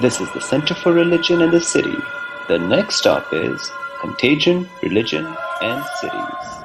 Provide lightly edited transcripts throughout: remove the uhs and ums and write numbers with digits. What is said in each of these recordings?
This is the Center for Religion in the City. The next stop is Contagion, Religion, and Cities.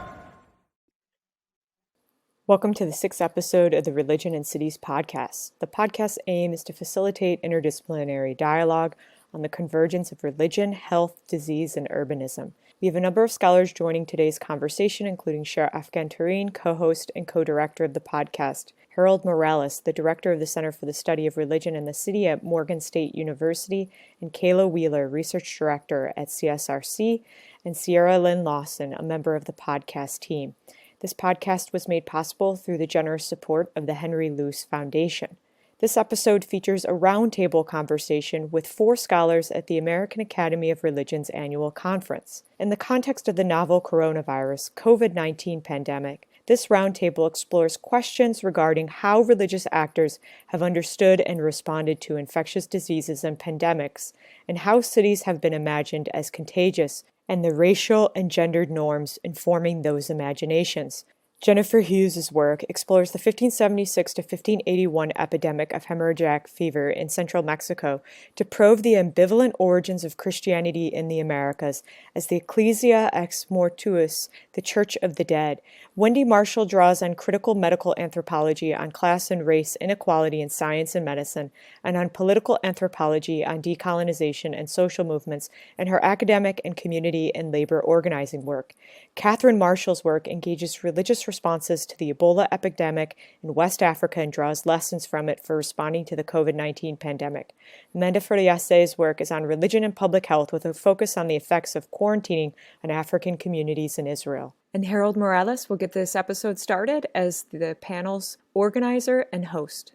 Welcome to the 6th episode of the Religion and Cities podcast. The podcast's aim is to facilitate interdisciplinary dialogue on the convergence of religion, health, disease, and urbanism. We have a number of scholars joining today's conversation, including Sharaf Gantarine, co-host and co-director of the podcast, Harold Morales, the director of the Center for the Study of Religion in the City at Morgan State University, and Kayla Wheeler, research director at CSRC, and Sierra Lynn Lawson, a member of the podcast team. This podcast was made possible through the generous support of the Henry Luce Foundation. This episode features a roundtable conversation with 4 scholars at the American Academy of Religion's annual conference. In the context of the novel coronavirus COVID-19 pandemic, this roundtable explores questions regarding how religious actors have understood and responded to infectious diseases and pandemics, and how cities have been imagined as contagious, and the racial and gendered norms informing those imaginations. Jennifer Hughes' work explores the 1576 to 1581 epidemic of hemorrhagic fever in central Mexico to probe the ambivalent origins of Christianity in the Americas as the Ecclesia ex mortuis, the Church of the Dead. Wendy Marshall draws on critical medical anthropology on class and race inequality in science and medicine, and on political anthropology on decolonization and social movements in her academic and community and labor organizing work. Katherine Marshall's work engages religious responses to the Ebola epidemic in West Africa and draws lessons from it for responding to the COVID-19 pandemic. Wende Furiasse's work is on religion and public health with a focus on the effects of quarantining on African communities in Israel. And Harold Morales will get this episode started as the panel's organizer and host.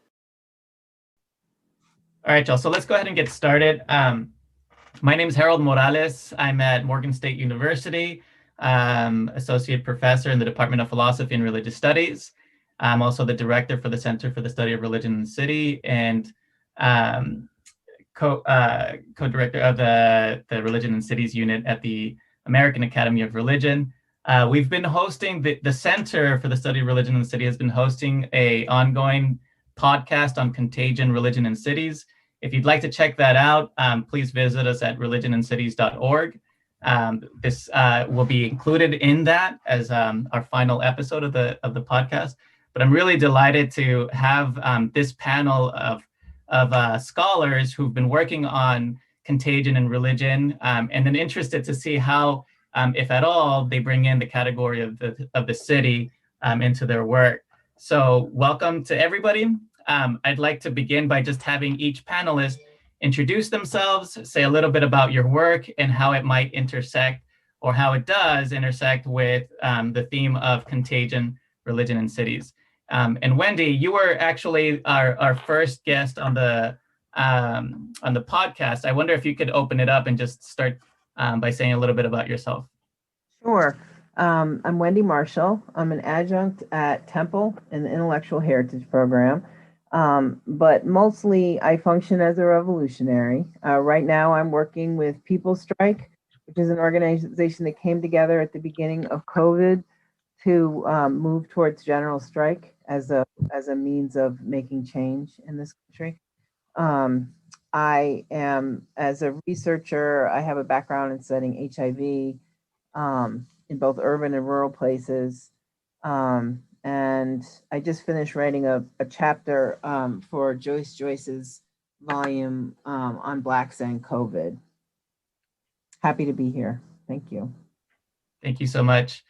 All right, y'all. So let's go ahead and get started. My name is Harold Morales. I'm at Morgan State University, associate professor in the Department of Philosophy and Religious Studies. I'm also the director for the Center for the Study of Religion in the City and co-director of the Religion and Cities unit at the American Academy of Religion. We've been hosting, the Center for the Study of Religion in the City has been hosting an ongoing podcast on Contagion, Religion and Cities. If you'd like to check that out, please visit us at religionandcities.org. This will be included in that as our final episode of the podcast. But I'm really delighted to have this panel of scholars who've been working on contagion and religion, and then interested to see how, if at all, they bring in the category of the city into their work. So welcome to everybody. I'd like to begin by just having each panelist introduce themselves, say a little bit about your work and how it might intersect, or how it does intersect with the theme of contagion, religion, and cities. And Wendy, you were actually our first guest on the podcast. I wonder if you could open it up and just start by saying a little bit about yourself. Sure. I'm Wendy Marshall. I'm an adjunct at Temple in the Intellectual Heritage Program. But mostly I function as a revolutionary. Right now I'm working with People Strike, which is an organization that came together at the beginning of COVID to move towards general strike as a means of making change in this country. I am, as a researcher, I have a background in studying HIV in both urban and rural places. And I just finished writing a chapter for Joyce's volume on Blacks and COVID. Happy to be here. Thank you. Thank you so much.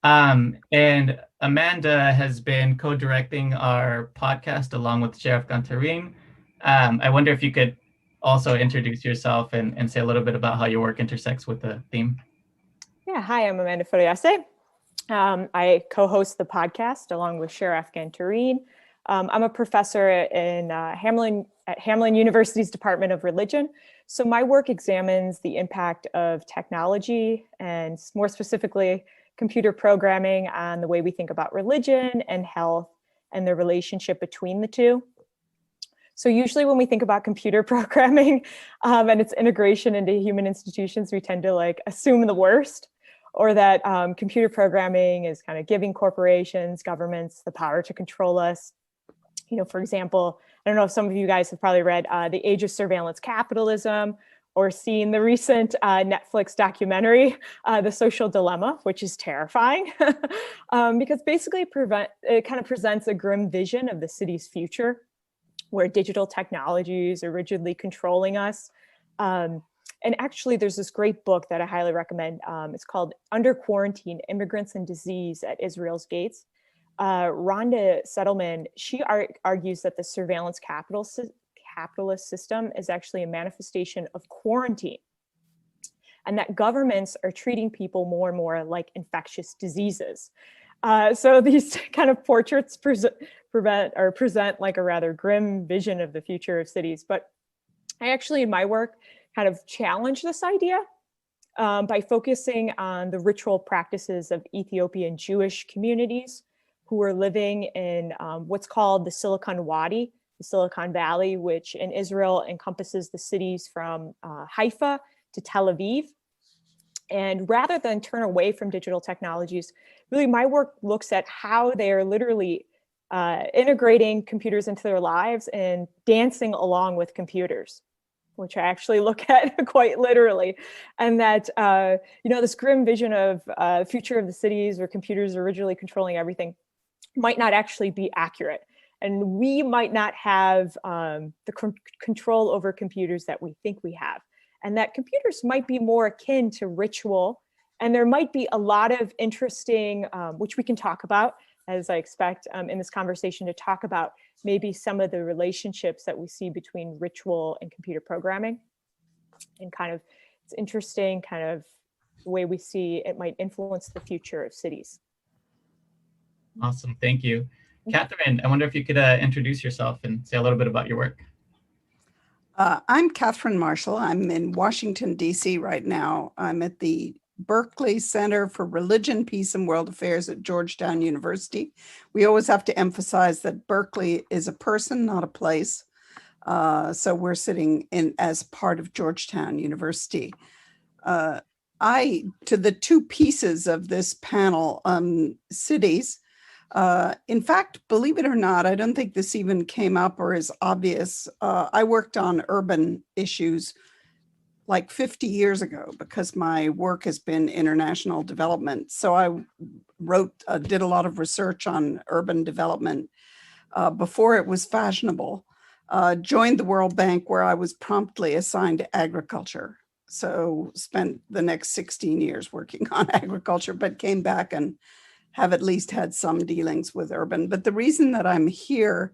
And Amanda has been co-directing our podcast along with Sharaf Gantarine. I wonder if you could also introduce yourself and say a little bit about how your work intersects with the theme. Yeah, hi, I'm Amanda Furiasse. I co-host the podcast along with Sharaf Gantarine. I'm a professor at Hamline University's Department of Religion. So my work examines the impact of technology and more specifically computer programming on the way we think about religion and health and the relationship between the two. So usually when we think about computer programming and its integration into human institutions, we tend to assume the worst, or that computer programming is kind of giving corporations, governments the power to control us. For example, I don't know if some of you guys have probably read The Age of Surveillance Capitalism, or seen the recent Netflix documentary, The Social Dilemma, which is terrifying because basically it kind of presents a grim vision of the city's future, where digital technologies are rigidly controlling us. And actually, there's this great book that I highly recommend. It's called Under Quarantine: Immigrants and Disease at Israel's Gates. Rhonda Settleman, she argues that the surveillance capitalist system is actually a manifestation of quarantine, and that governments are treating people more and more like infectious diseases. So these kind of portraits present like a rather grim vision of the future of cities. But I actually, in my work, kind of challenge this idea by focusing on the ritual practices of Ethiopian Jewish communities who are living in what's called the Silicon Wadi, the Silicon Valley, which in Israel encompasses the cities from Haifa to Tel Aviv. And rather than turn away from digital technologies, really my work looks at how they are literally integrating computers into their lives and dancing along with computers, which I actually look at quite literally. And that, this grim vision of the future of the cities where computers are originally controlling everything might not actually be accurate. And we might not have the control over computers that we think we have. And that computers might be more akin to ritual. And there might be a lot of interesting, which we can talk about, as I expect in this conversation, to talk about maybe some of the relationships that we see between ritual and computer programming. And kind of, it's interesting kind of the way we see it might influence the future of cities. Awesome, thank you. Katherine, I wonder if you could introduce yourself and say a little bit about your work. I'm Katherine Marshall. I'm in Washington, D.C. right now. I'm at the Berkeley Center for Religion, Peace, and World Affairs at Georgetown University. We always have to emphasize that Berkeley is a person, not a place. So we're sitting in as part of Georgetown University. To the two pieces of this panel, cities. In fact, believe it or not, I don't think this even came up or is obvious. I worked on urban issues like 50 years ago because my work has been international development. So I did a lot of research on urban development before it was fashionable. Joined the World Bank, where I was promptly assigned to agriculture. So spent the next 16 years working on agriculture, but came back and have at least had some dealings with urban. But the reason that I'm here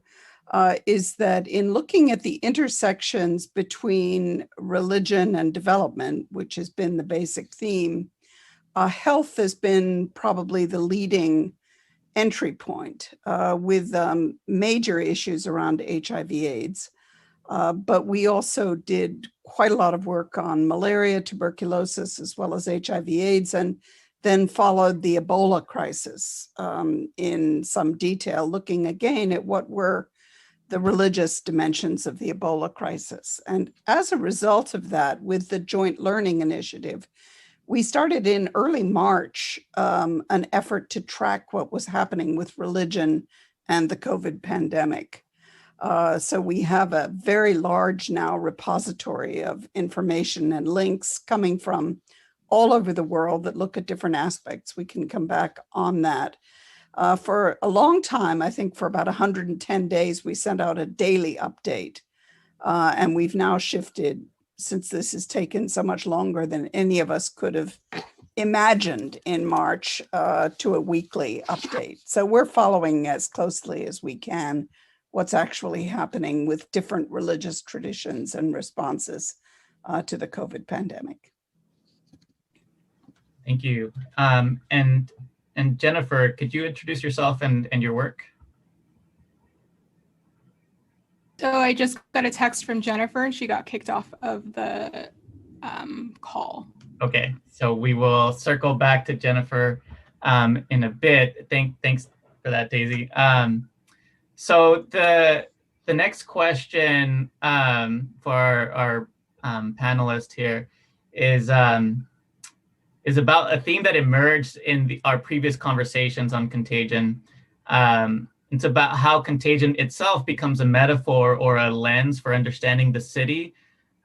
is that in looking at the intersections between religion and development, which has been the basic theme, health has been probably the leading entry point with major issues around HIV/AIDS. But we also did quite a lot of work on malaria, tuberculosis, as well as HIV/AIDS, and then followed the Ebola crisis in some detail, looking again at what were the religious dimensions of the Ebola crisis. And as a result of that, with the Joint Learning Initiative, we started in early March an effort to track what was happening with religion and the COVID pandemic. So we have a very large now repository of information and links coming from all over the world that look at different aspects. We can come back on that. For a long time, I think for about 110 days, we sent out a daily update. And we've now shifted, since this has taken so much longer than any of us could have imagined in March, to a weekly update. So we're following as closely as we can what's actually happening with different religious traditions and responses to the COVID pandemic. Thank you. And Jennifer, could you introduce yourself and your work? So I just got a text from Jennifer and she got kicked off of the call. Okay, so we will circle back to Jennifer in a bit. Thanks for that, Daisy. So the next question for our panelist here is about a theme that emerged in our previous conversations on Contagion, It's about how contagion itself becomes a metaphor or a lens for understanding the city,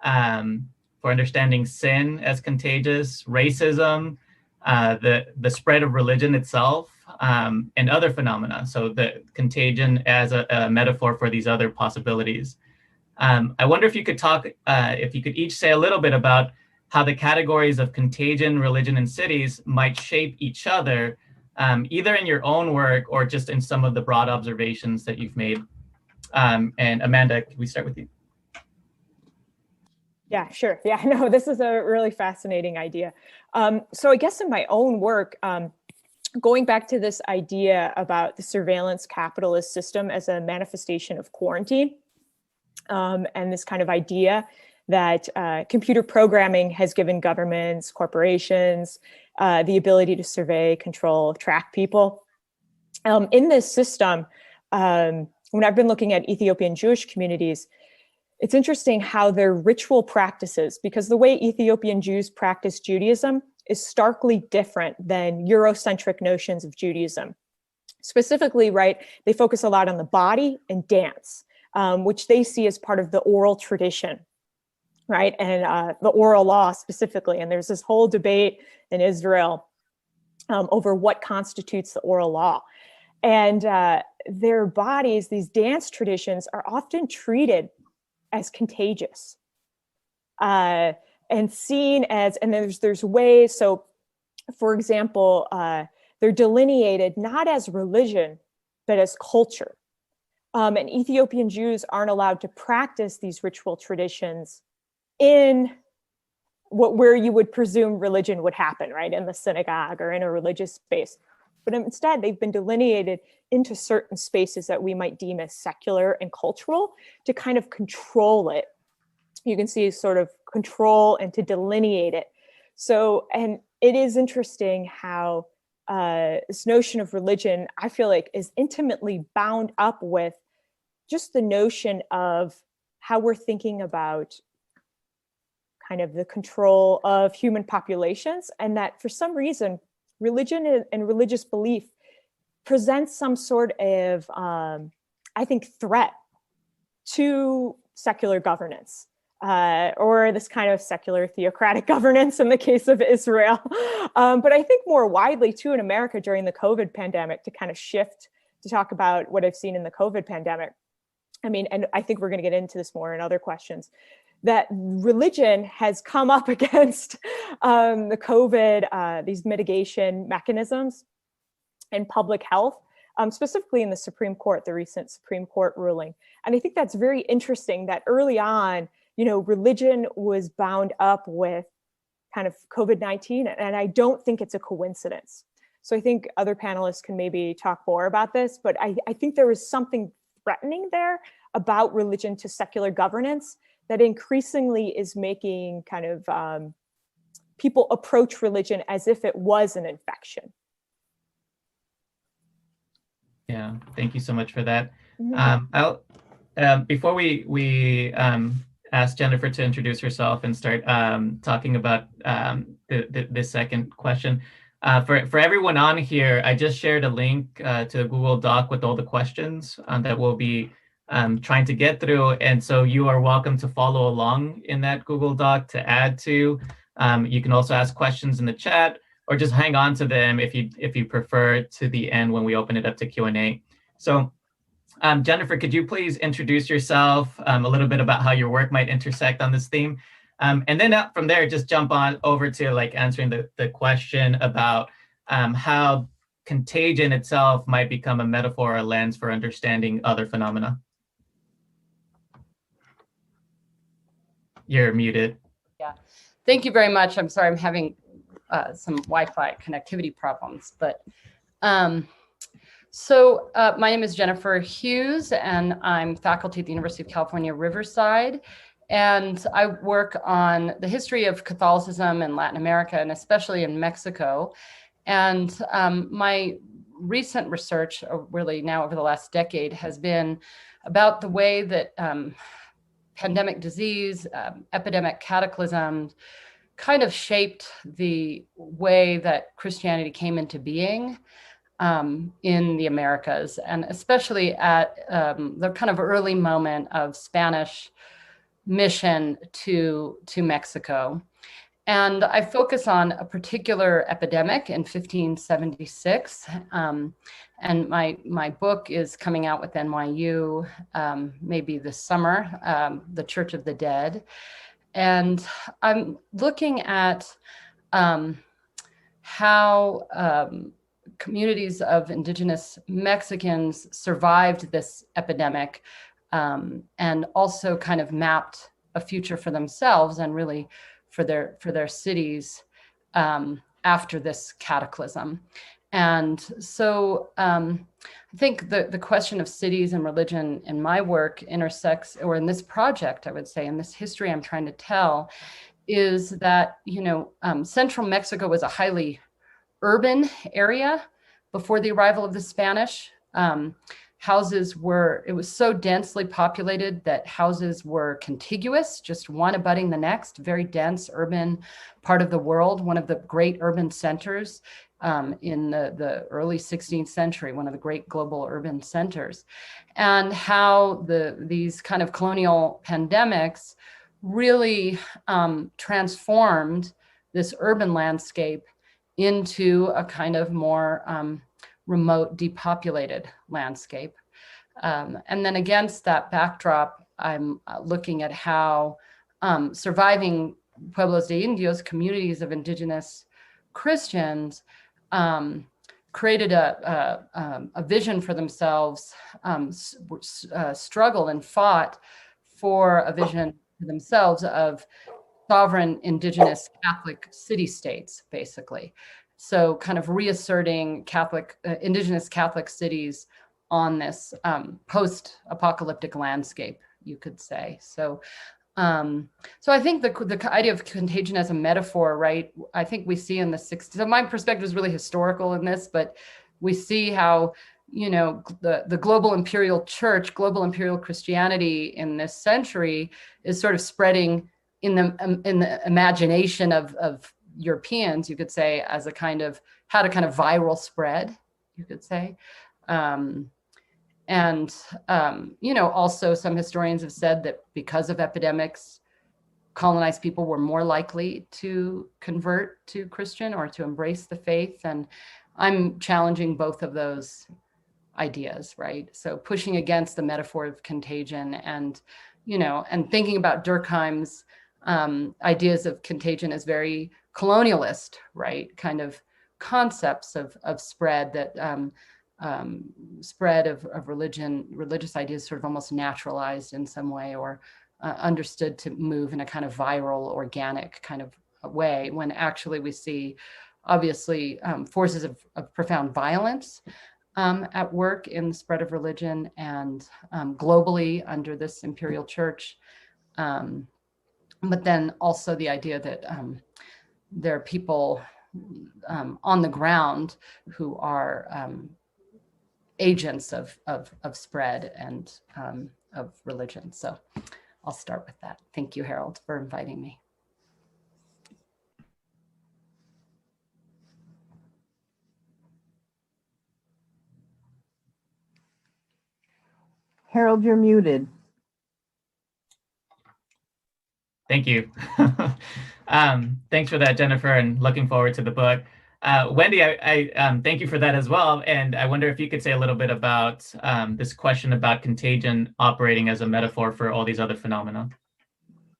for understanding sin as contagious, racism, the spread of religion itself, and other phenomena. So the contagion as a metaphor for these other possibilities. I wonder if you could if you could each say a little bit about how the categories of contagion, religion, and cities might shape each other, either in your own work or just in some of the broad observations that you've made. And Amanda, can we start with you? Yeah, sure. Yeah, no, this is a really fascinating idea. So I guess in my own work, going back to this idea about the surveillance capitalist system as a manifestation of quarantine, and this kind of idea that computer programming has given governments, corporations, the ability to survey, control, track people. In this system, when I've been looking at Ethiopian Jewish communities, it's interesting how their ritual practices, because the way Ethiopian Jews practice Judaism is starkly different than Eurocentric notions of Judaism. Specifically, right, they focus a lot on the body and dance, which they see as part of the oral tradition, right, and the oral law specifically. And there's this whole debate in Israel over what constitutes the oral law. And their bodies, these dance traditions, are often treated as contagious, and seen as, and there's ways, so for example, they're delineated not as religion, but as culture. And Ethiopian Jews aren't allowed to practice these ritual traditions in where you would presume religion would happen, right? In the synagogue or in a religious space. But instead, they've been delineated into certain spaces that we might deem as secular and cultural to kind of control it. You can see sort of control and to delineate it. So, and it is interesting how this notion of religion, I feel like, is intimately bound up with just the notion of how we're thinking about kind of the control of human populations, and that for some reason, religion and religious belief presents some sort of, I think, threat to secular governance, or this kind of secular theocratic governance in the case of Israel. But I think more widely too in America during the COVID pandemic, to kind of shift to talk about what I've seen in the COVID pandemic. I mean, and I think we're going to get into this more in other questions, that religion has come up against the COVID, these mitigation mechanisms and public health, specifically in the Supreme Court, the recent Supreme Court ruling. And I think that's very interesting that early on, you know, religion was bound up with kind of COVID-19, and I don't think it's a coincidence. So I think other panelists can maybe talk more about this, but I think there is something threatening there about religion to secular governance that increasingly is making kind of people approach religion as if it was an infection. Yeah, thank you so much for that. Mm-hmm. Before we ask Jennifer to introduce herself and start talking about the second question, for everyone on here, I just shared a link to a Google Doc with all the questions that we'll be trying to get through. And so you are welcome to follow along in that Google Doc to add to. You can also ask questions in the chat, or just hang on to them if you prefer to the end when we open it up to Q&A. So Jennifer, could you please introduce yourself, a little bit about how your work might intersect on this theme? And then from there, just jump on over to like answering the question about how contagion itself might become a metaphor or lens for understanding other phenomena. You're muted. Yeah, thank you very much. I'm sorry, I'm having some Wi-Fi connectivity problems, but so my name is Jennifer Hughes, and I'm faculty at the University of California, Riverside. And I work on the history of Catholicism in Latin America, and especially in Mexico. And my recent research, really now over the last decade, has been about the way that pandemic disease, epidemic cataclysms kind of shaped the way that Christianity came into being. in the Americas, and especially at the kind of early moment of Spanish mission to Mexico. And I focus on a particular epidemic in 1576. And my book is coming out with NYU maybe this summer, The Church of the Dead. And I'm looking at how communities of indigenous Mexicans survived this epidemic, and also kind of mapped a future for themselves and really for their cities after this cataclysm. And so I think the question of cities and religion in my work intersects, or in this project, I would say, in this history I'm trying to tell, is that, central Mexico was a highly urban area before the arrival of the Spanish. It was so densely populated that houses were contiguous, just one abutting the next, very dense urban part of the world, one of the great urban centers in the early 16th century, one of the great global urban centers. And how these kind of colonial pandemics really transformed this urban landscape into a kind of more remote, depopulated landscape. And then against that backdrop, I'm looking at how surviving pueblos de indios, communities of indigenous Christians, created a vision for themselves, struggled and fought for a vision for themselves of sovereign indigenous Catholic city-states, basically. So kind of reasserting indigenous Catholic cities on this post-apocalyptic landscape, you could say. So I think the idea of contagion as a metaphor, right? I think we see in the 60s, so my perspective is really historical in this, but we see how, the global imperial church, global imperial Christianity in this century is sort of spreading in the imagination of Europeans, you could say, as a kind of viral spread, you could say. Also some historians have said that because of epidemics, colonized people were more likely to convert to Christian or to embrace the faith. And I'm challenging both of those ideas, right? So pushing against the metaphor of contagion and thinking about Durkheim's ideas of contagion as very colonialist, right? Kind of concepts of spread that spread of religion, religious ideas sort of almost naturalized in some way, or understood to move in a kind of viral, organic kind of way, when actually we see obviously forces of profound violence at work in the spread of religion and globally under this imperial church. But then also the idea that there are people on the ground who are agents of spread and of religion. So I'll start with that. Thank you, Harold, for inviting me. Harold, you're muted. Thank you. Thanks for that, Jennifer, and looking forward to the book. Wendy, I thank you for that as well. And I wonder if you could say a little bit about this question about contagion operating as a metaphor for all these other phenomena.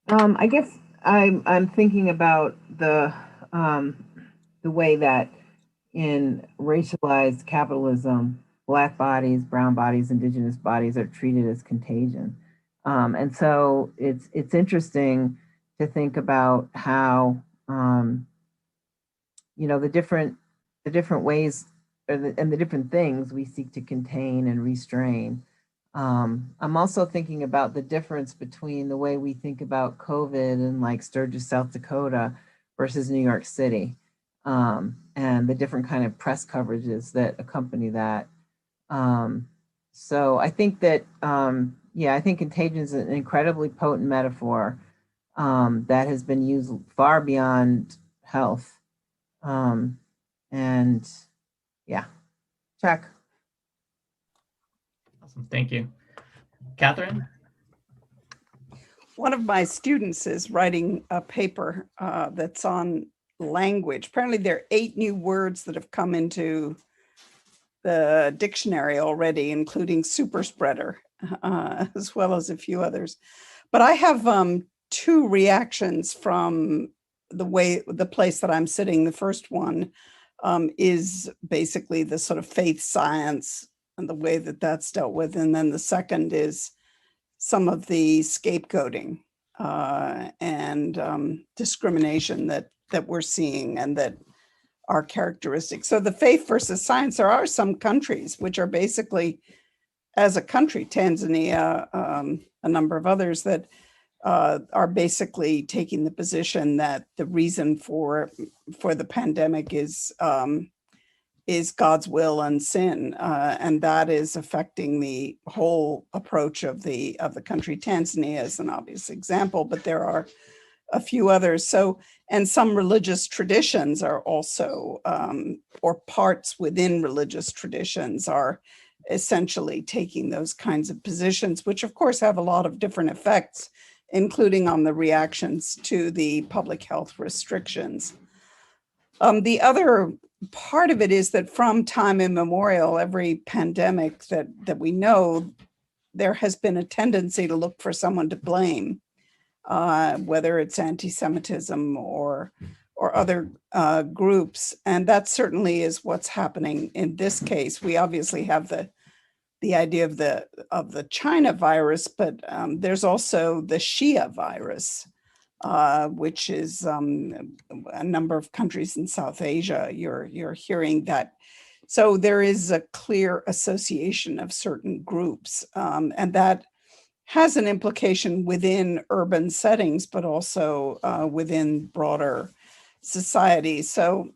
I guess I'm thinking about the way that in racialized capitalism, Black bodies, brown bodies, indigenous bodies are treated as contagion. And so it's interesting to think about how the different ways and the different things we seek to contain and restrain. I'm also thinking about the difference between the way we think about COVID in like Sturgis, South Dakota versus New York City, and the different kind of press coverages that accompany that. So I think that, I think contagion is an incredibly potent metaphor that has been used far beyond health. Check. Awesome, thank you. Katherine? One of my students is writing a paper that's on language. Apparently there are 8 new words that have come into the dictionary already, including super spreader, as well as a few others. But I have 2 reactions from the place that I'm sitting. The first one is basically the sort of faith science and the way that that's dealt with. And then the second is some of the scapegoating and discrimination that we're seeing and that are characteristic. So the faith versus science, there are some countries which are basically, as a country, Tanzania, a number of others that are basically taking the position that the reason for the pandemic is God's will and sin, and that is affecting the whole approach of the country. Tanzania is an obvious example, but there are a few others. So, and some religious traditions are also, or parts within religious traditions are essentially taking those kinds of positions, which of course have a lot of different effects, including on the reactions to the public health restrictions. The other part of it is that from time immemorial, every pandemic that we know, there has been a tendency to look for someone to blame, whether it's anti-Semitism or other groups. And that certainly is what's happening in this case. We obviously have the idea of the China virus, but there's also the Shia virus, which is a number of countries in South Asia. You're hearing that. So there is a clear association of certain groups, and that has an implication within urban settings, but also within broader society. So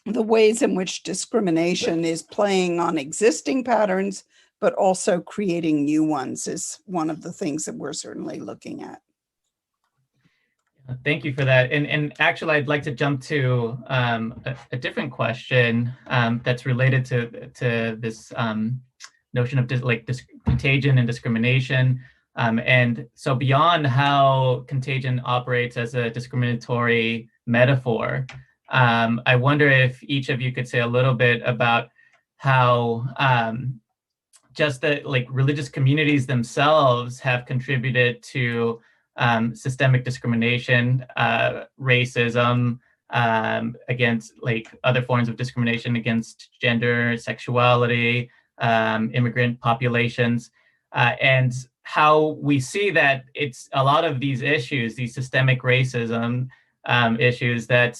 the ways in which discrimination is playing on existing patterns, but also creating new ones is one of the things that we're certainly looking at. Thank you for that. And actually, I'd like to jump to a different question that's related to this notion of contagion and discrimination. And so beyond how contagion operates as a discriminatory metaphor, I wonder if each of you could say a little bit about how just the religious communities themselves have contributed to systemic discrimination, racism, against other forms of discrimination against gender, sexuality, immigrant populations, and how we see that it's a lot of these issues, these systemic racism issues that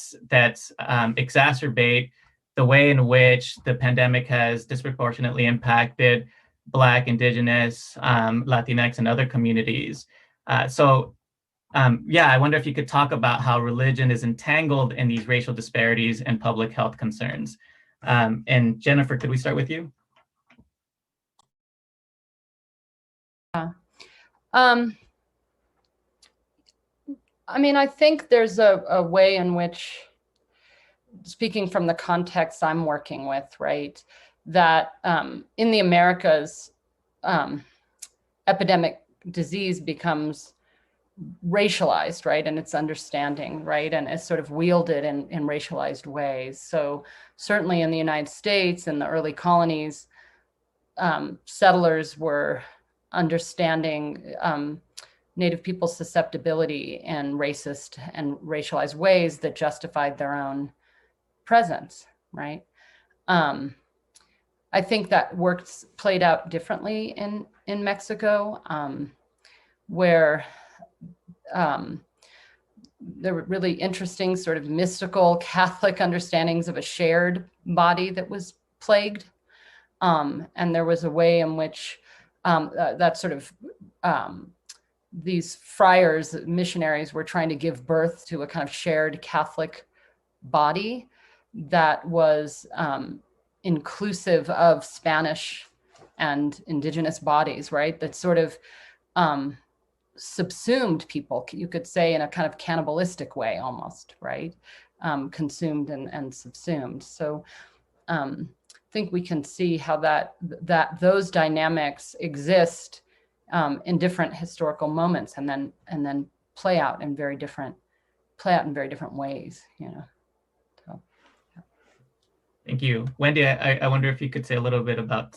exacerbate the way in which the pandemic has disproportionately impacted Black, Indigenous, Latinx, and other communities. So I wonder if you could talk about how religion is entangled in these racial disparities and public health concerns. And Jennifer, could we start with you? I mean, I think there's a way in which, speaking from the context I'm working with, right, that in the Americas, epidemic disease becomes racialized, right, and its understanding, right, and it's sort of wielded in racialized ways. So certainly in the United States, in the early colonies, settlers were understanding Native people's susceptibility in racist and racialized ways that justified their own presence, right? I think that played out differently in Mexico, where there were really interesting sort of mystical Catholic understandings of a shared body that was plagued. And there was a way in which that sort of these friars, missionaries, were trying to give birth to a kind of shared Catholic body that was inclusive of Spanish and indigenous bodies, right? That sort of subsumed people, you could say, in a kind of cannibalistic way almost, right? Consumed and subsumed. So think we can see how that those dynamics exist in different historical moments, and then play out in very different ways, you know. So, yeah. Thank you, Wendy. I wonder if you could say a little bit about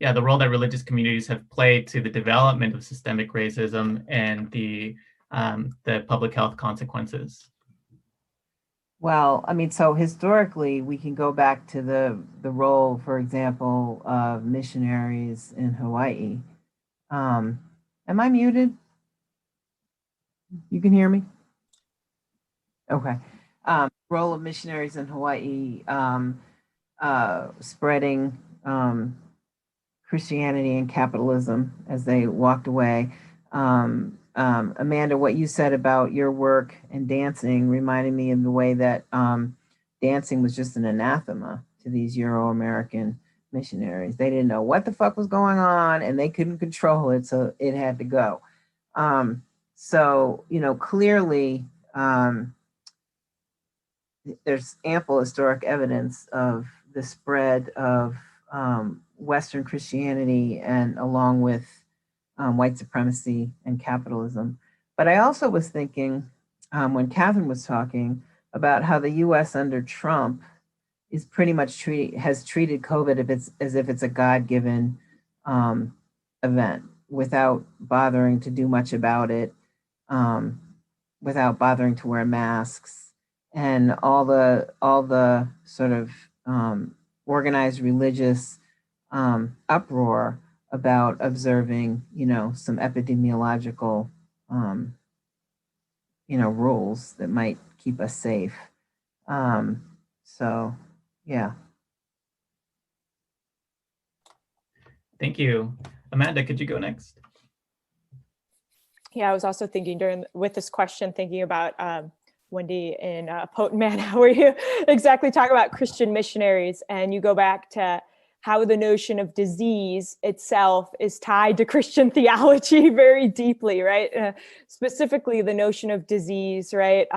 the role that religious communities have played to the development of systemic racism and the public health consequences. Well, I mean, so historically, we can go back to the role, for example, of missionaries in Hawaii. Am I muted? You can hear me? Okay. Role of missionaries in Hawaii, spreading Christianity and capitalism as they walked away. Amanda, what you said about your work and dancing reminded me of the way that dancing was just an anathema to these Euro-American missionaries. They didn't know what the fuck was going on, and they couldn't control it, so it had to go. So, you know, clearly there's ample historic evidence of the spread of Western Christianity, and along with white supremacy and capitalism. But I also was thinking when Katherine was talking about how the US under Trump is pretty much has treated COVID as if it's a God-given event, without bothering to do much about it, without bothering to wear masks, and all the sort of organized religious uproar about observing, you know, some epidemiological, you know, rules that might keep us safe. So, yeah. Thank you. Amanda, could you go next? Yeah, I was also thinking with this question, thinking about Wendy in Potent Man, where you exactly talk about Christian missionaries, and you go back to how the notion of disease itself is tied to Christian theology very deeply, right? Specifically, the notion of disease, right?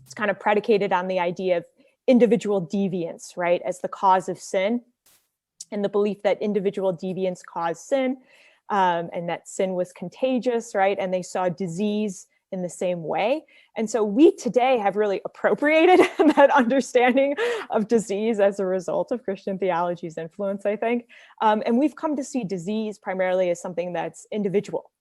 It's kind of predicated on the idea of individual deviance, right, as the cause of sin, and the belief that individual deviance caused sin, and that sin was contagious, right? And they saw disease in the same way. And so we today have really appropriated that understanding of disease as a result of Christian theology's influence, I think. And we've come to see disease primarily as something that's individual.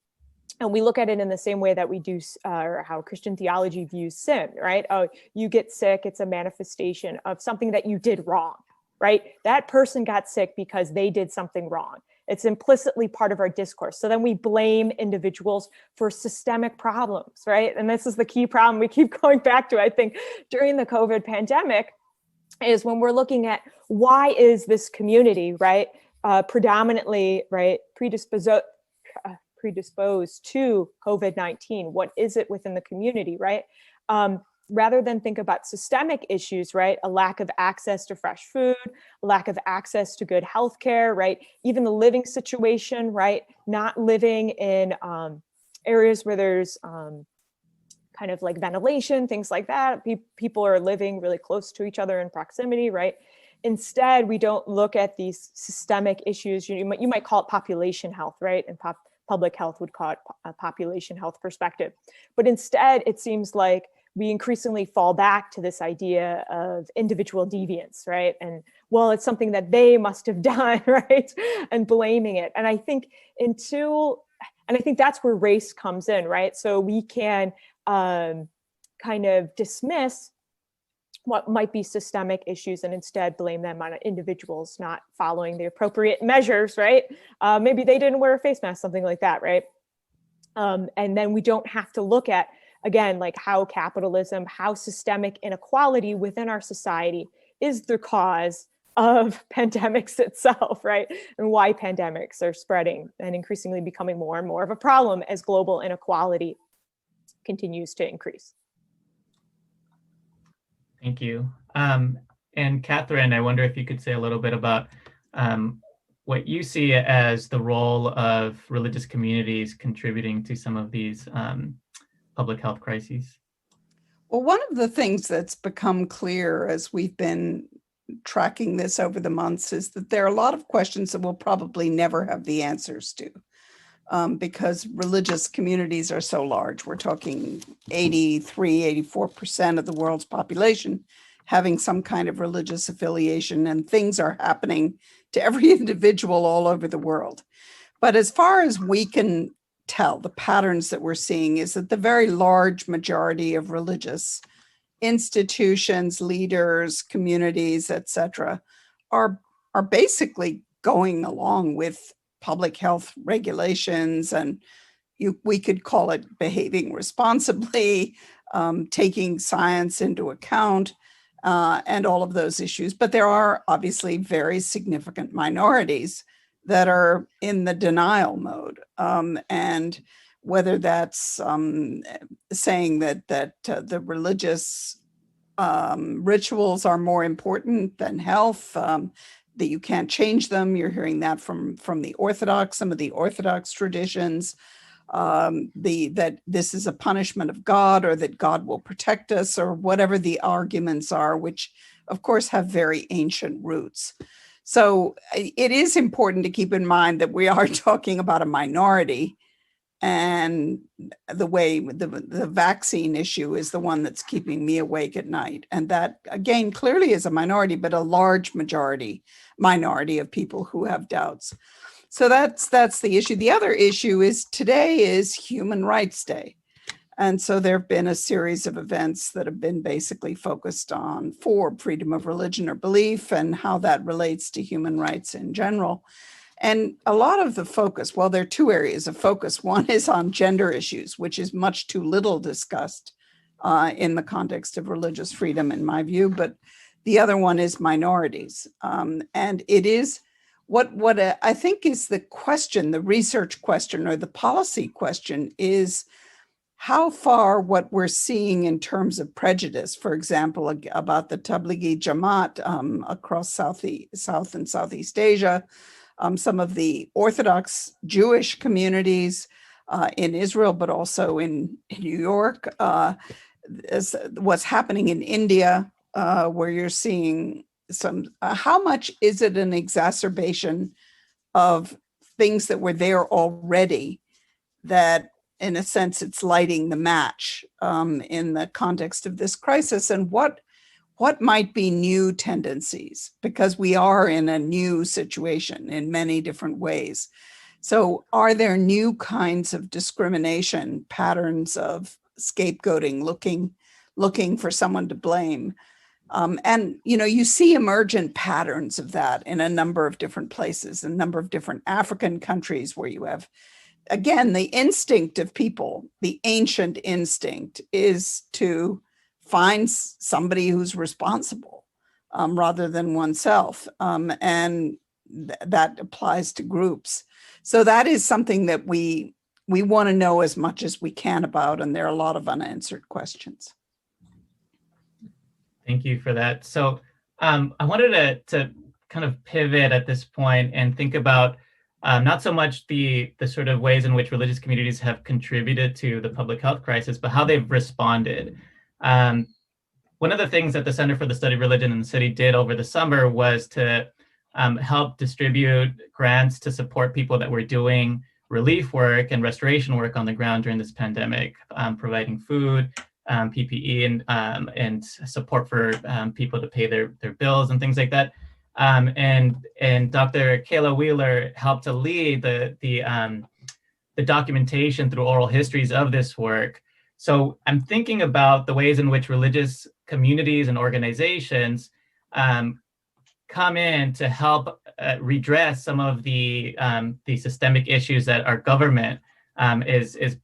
And we look at it in the same way that we do, or how Christian theology views sin, right? Oh, you get sick, it's a manifestation of something that you did wrong, right? That person got sick because they did something wrong. It's implicitly part of our discourse. So then we blame individuals for systemic problems, right? And this is the key problem we keep going back to, I think, during the COVID pandemic, is when we're looking at why is this community, right, predominantly, right, predisposed to COVID-19? What is it within the community, right? Rather than think about systemic issues, right? A lack of access to fresh food, a lack of access to good healthcare, right? Even the living situation, right? Not living in areas where there's kind of like ventilation, things like that. People are living really close to each other in proximity, right? Instead, we don't look at these systemic issues. You might call it population health, right? And public health would call it a population health perspective. But instead, it seems like we increasingly fall back to this idea of individual deviance, right? And well, it's something that they must have done, right? And blaming it. And I think that's where race comes in, right? So we can kind of dismiss what might be systemic issues and instead blame them on individuals not following the appropriate measures, right? Maybe they didn't wear a face mask, something like that, right? And then we don't have to look at, again, like how capitalism, how systemic inequality within our society is the cause of pandemics itself, right? And why pandemics are spreading and increasingly becoming more and more of a problem as global inequality continues to increase. Thank you. And Katherine, I wonder if you could say a little bit about what you see as the role of religious communities contributing to some of these public health crises. Well, one of the things that's become clear as we've been tracking this over the months is that there are a lot of questions that we'll probably never have the answers to. Because religious communities are so large. We're talking 84% of the world's population having some kind of religious affiliation, and things are happening to every individual all over the world. But as far as we can tell, the patterns that we're seeing is that the very large majority of religious institutions, leaders, communities, etc., are basically going along with public health regulations, and we could call it behaving responsibly, taking science into account, and all of those issues. But there are obviously very significant minorities that are in the denial mode, and whether that's saying that the religious rituals are more important than health, that you can't change them. You're hearing that from the Orthodox, some of the Orthodox traditions, that this is a punishment of God, or that God will protect us, or whatever the arguments are, which of course have very ancient roots. So it is important to keep in mind that we are talking about a minority, and the way the vaccine issue is the one that's keeping me awake at night. And that, again, clearly is a minority, but a large minority of people who have doubts. So that's the issue. The other issue is today is Human Rights Day. And so there have been a series of events that have been basically focused on for freedom of religion or belief and how that relates to human rights in general. And a lot of the focus, well, there are two areas of focus. One is on gender issues, which is much too little discussed in the context of religious freedom, in my view. But the other one is minorities. And it is what I think is the question, the research question or the policy question is how far what we're seeing in terms of prejudice, for example, about the Tablighi Jamaat across South and Southeast Asia, some of the Orthodox Jewish communities in Israel, but also in New York, what's happening in India, where you're seeing some, how much is it an exacerbation of things that were there already that, in a sense, it's lighting the match in the context of this crisis, and what might be new tendencies, because we are in a new situation in many different ways. So are there new kinds of discrimination, patterns of scapegoating, looking for someone to blame? And, you see emergent patterns of that in a number of different places, a number of different African countries where you have, again, the instinct of people, the ancient instinct is to find somebody who's responsible rather than oneself. And that applies to groups. So that is something that we want to know as much as we can about, and there are a lot of unanswered questions. Thank you for that. So I wanted to kind of pivot at this point and think about not so much the sort of ways in which religious communities have contributed to the public health crisis, but how they've responded. One of the things that the Center for the Study of Religion in the City did over the summer was to help distribute grants to support people that were doing relief work and restoration work on the ground during this pandemic, providing food, PPE, and support for people to pay their bills and things like that. And Dr. Kayla Wheeler helped to lead the documentation through oral histories of this work. So I'm thinking about the ways in which religious communities and organizations come in to help redress some of the systemic issues that our government is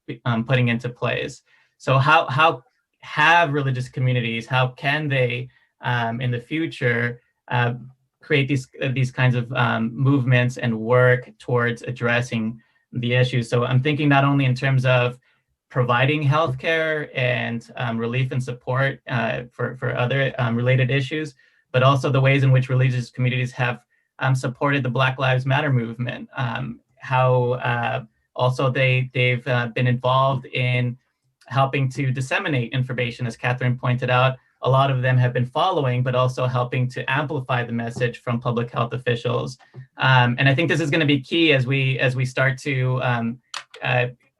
putting into place. So how have religious communities, how can they in the future create these kinds of movements and work towards addressing the issues? So I'm thinking not only in terms of providing healthcare and relief and support for other related issues, but also the ways in which religious communities have supported the Black Lives Matter movement. How also they've been involved in helping to disseminate information, as Katherine pointed out, a lot of them have been following, but also helping to amplify the message from public health officials. And I think this is going to be key as we start to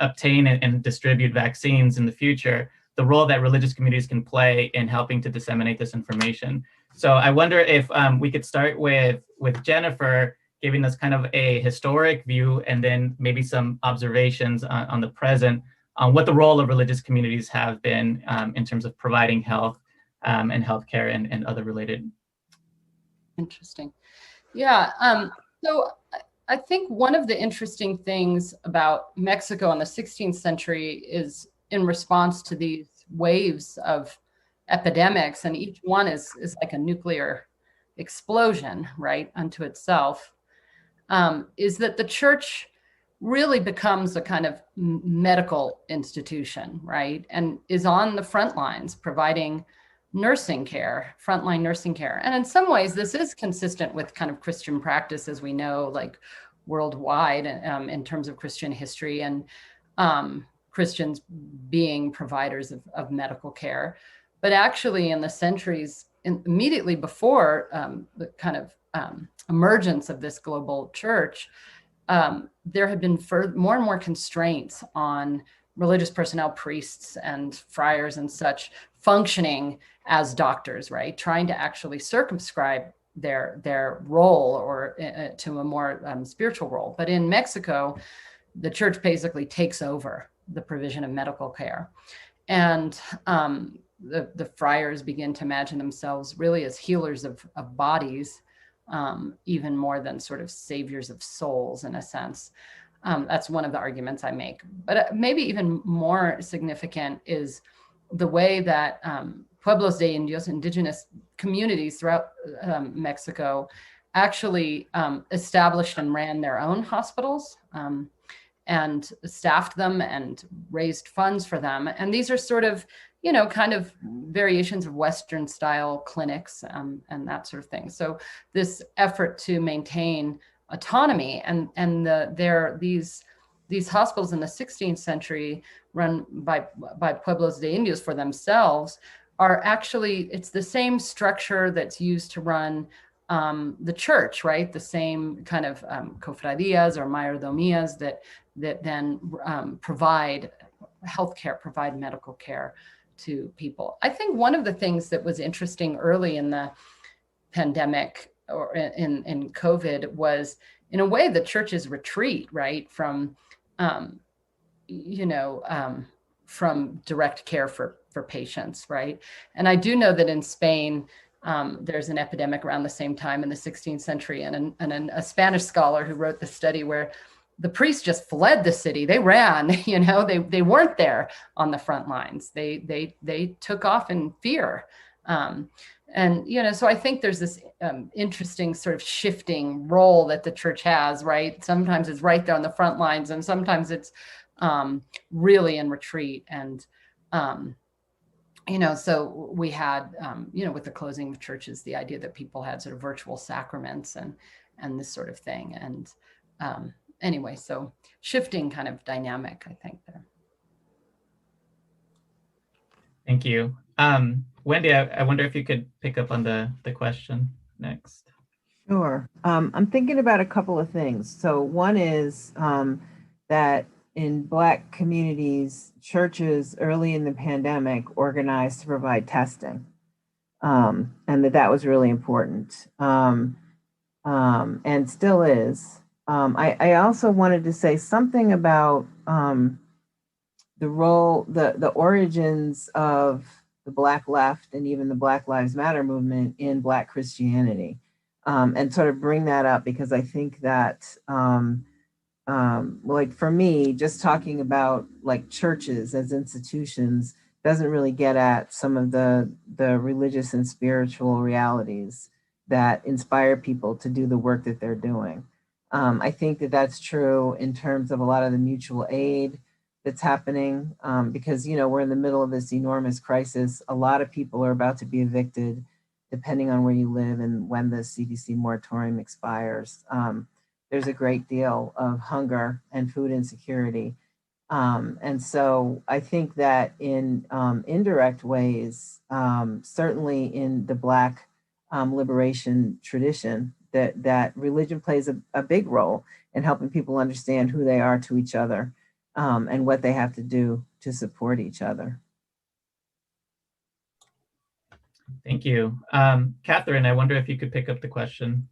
obtain and distribute vaccines in the future, the role that religious communities can play in helping to disseminate this information. So I wonder if we could start with Jennifer, giving us kind of a historic view and then maybe some observations on the present, on what the role of religious communities have been in terms of providing health and healthcare and other related. Interesting. Yeah. So I think one of the interesting things about Mexico in the 16th century is in response to these waves of epidemics, and each one is like a nuclear explosion, right, unto itself, is that the church really becomes a kind of medical institution, right, and is on the front lines providing nursing care, frontline nursing care. And in some ways, this is consistent with kind of Christian practice, as we know, like worldwide in terms of Christian history and Christians being providers of medical care. But actually in the centuries immediately before the kind of emergence of this global church, there had been more and more constraints on religious personnel, priests and friars and such, functioning as doctors, right? Trying to actually circumscribe their role or to a more spiritual role. But in Mexico, the church basically takes over the provision of medical care. And the friars begin to imagine themselves really as healers of bodies, even more than sort of saviors of souls in a sense. That's one of the arguments I make. But maybe even more significant is the way that Pueblos de Indios, indigenous communities throughout Mexico, actually established and ran their own hospitals and staffed them and raised funds for them. And these are sort of, you know, kind of variations of Western style clinics and that sort of thing. So this effort to maintain autonomy and these hospitals in the 16th century run by Pueblos de Indios for themselves are actually, it's the same structure that's used to run the church, right? The same kind of cofradías or mayordomías that then provide healthcare, provide medical care to people. I think one of the things that was interesting early in the pandemic or in COVID was, in a way, the church's retreat, right, from from direct care for patients, right? And I do know that in Spain, there's an epidemic around the same time in the 16th century, and a Spanish scholar who wrote the study where the priests just fled the city. They ran, you know, they weren't there on the front lines. They took off in fear. And, you know, so I think there's this interesting sort of shifting role that the church has, right? Sometimes it's right there on the front lines, and sometimes it's really in retreat. And, you know, so we had, you know, with the closing of churches, the idea that people had sort of virtual sacraments and this sort of thing. And anyway, so shifting kind of dynamic, I think, there. Thank you. Wendy, I wonder if you could pick up on the question next. Sure. I'm thinking about a couple of things. So one is that in Black communities, churches early in the pandemic organized to provide testing, and that was really important, and still is. I also wanted to say something about the role, the origins of the Black left and even the Black Lives Matter movement in Black Christianity, and sort of bring that up because I think that, like for me, just talking about like churches as institutions doesn't really get at some of the religious and spiritual realities that inspire people to do the work that they're doing. I think that that's true in terms of a lot of the mutual aid that's happening, because, you know, we're in the middle of this enormous crisis. A lot of people are about to be evicted, depending on where you live and when the CDC moratorium expires. There's a great deal of hunger and food insecurity. And so I think that in indirect ways, certainly in the Black liberation tradition, that religion plays a big role in helping people understand who they are to each other, and what they have to do to support each other. Thank you. Katherine, I wonder if you could pick up the question.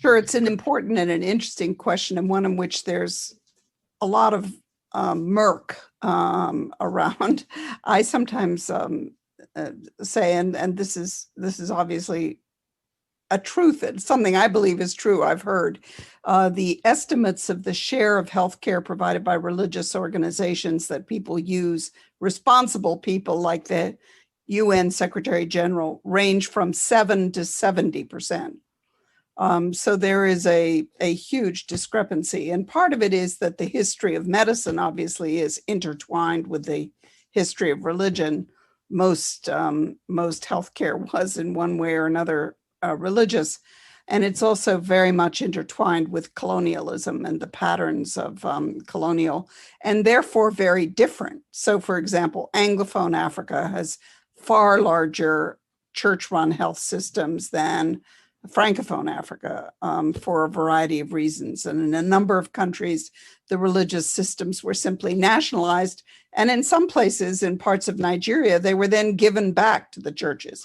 Sure, it's an important and an interesting question, and one in which there's a lot of murk around. I sometimes say, and this is obviously a truth, it's something I believe is true. I've heard the estimates of the share of healthcare provided by religious organizations that people use, responsible people like the UN Secretary General, range from 7 to 70%. So there is a huge discrepancy. And part of it is that the history of medicine obviously is intertwined with the history of religion. Most healthcare was in one way or another religious. And it's also very much intertwined with colonialism and the patterns of colonial, and therefore very different. So for example, Anglophone Africa has far larger church-run health systems than Francophone Africa for a variety of reasons. And in a number of countries, the religious systems were simply nationalized. And in some places, in parts of Nigeria, they were then given back to the churches.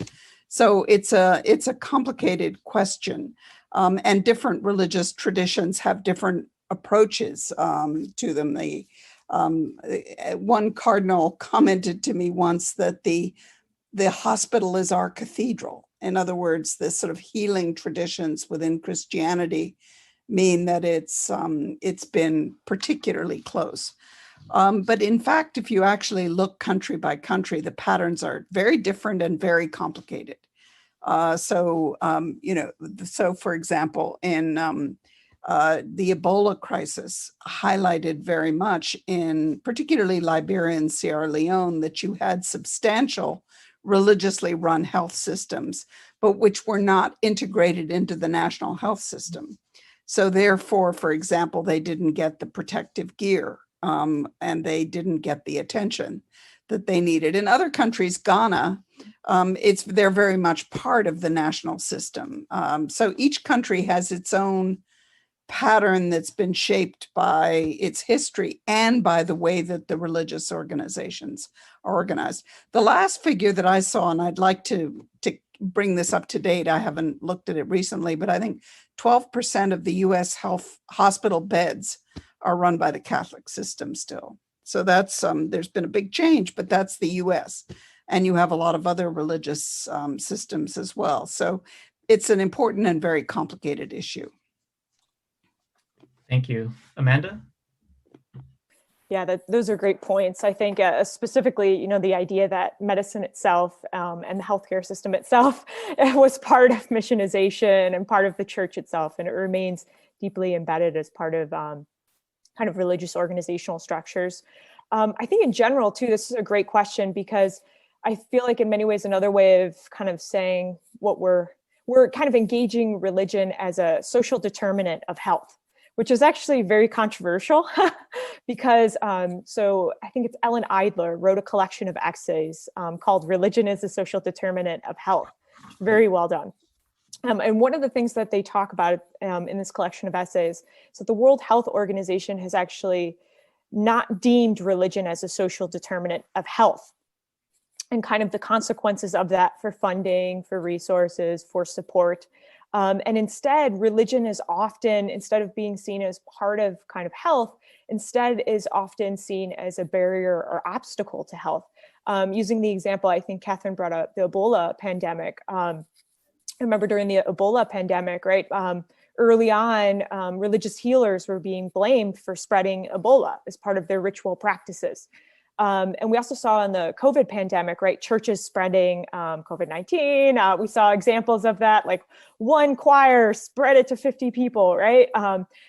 So it's a complicated question. And different religious traditions have different approaches to them. One cardinal commented to me once that the hospital is our cathedral. In other words, the sort of healing traditions within Christianity mean that it's been particularly close. But in fact, if you actually look country by country, the patterns are very different and very complicated. So for example, in the Ebola crisis highlighted very much in particularly Liberia and Sierra Leone that you had substantial religiously run health systems, but which were not integrated into the national health system. So therefore, for example, they didn't get the protective gear and they didn't get the attention that they needed. In other countries, Ghana, they're very much part of the national system. So each country has its own pattern that's been shaped by its history and by the way that the religious organizations are organized. The last figure that I saw, and I'd like to bring this up to date, I haven't looked at it recently, but I think 12% of the US hospital beds are run by the Catholic system still. So that's, there's been a big change, but that's the US. And you have a lot of other religious systems as well. So it's an important and very complicated issue. Thank you. Amanda? Yeah, those are great points. I think specifically, the idea that medicine itself and the healthcare system itself was part of missionization and part of the church itself, and it remains deeply embedded as part of kind of religious organizational structures. I think in general, too, this is a great question because I feel like in many ways, another way of kind of saying what we're kind of engaging religion as a social determinant of health, which is actually very controversial because, so I think it's Ellen Eidler wrote a collection of essays called Religion as a Social Determinant of Health. Very well done. And one of the things that they talk about in this collection of essays is that the World Health Organization has actually not deemed religion as a social determinant of health, and kind of the consequences of that for funding, for resources, for support. And instead, religion is often, instead of being seen as part of kind of health, instead is often seen as a barrier or obstacle to health. Using the example, I think Katherine brought up the Ebola pandemic. I remember during the Ebola pandemic, right? Early on, religious healers were being blamed for spreading Ebola as part of their ritual practices. And we also saw in the COVID pandemic, right, churches spreading COVID-19. We saw examples of that, like one choir spread it to 50 people, right?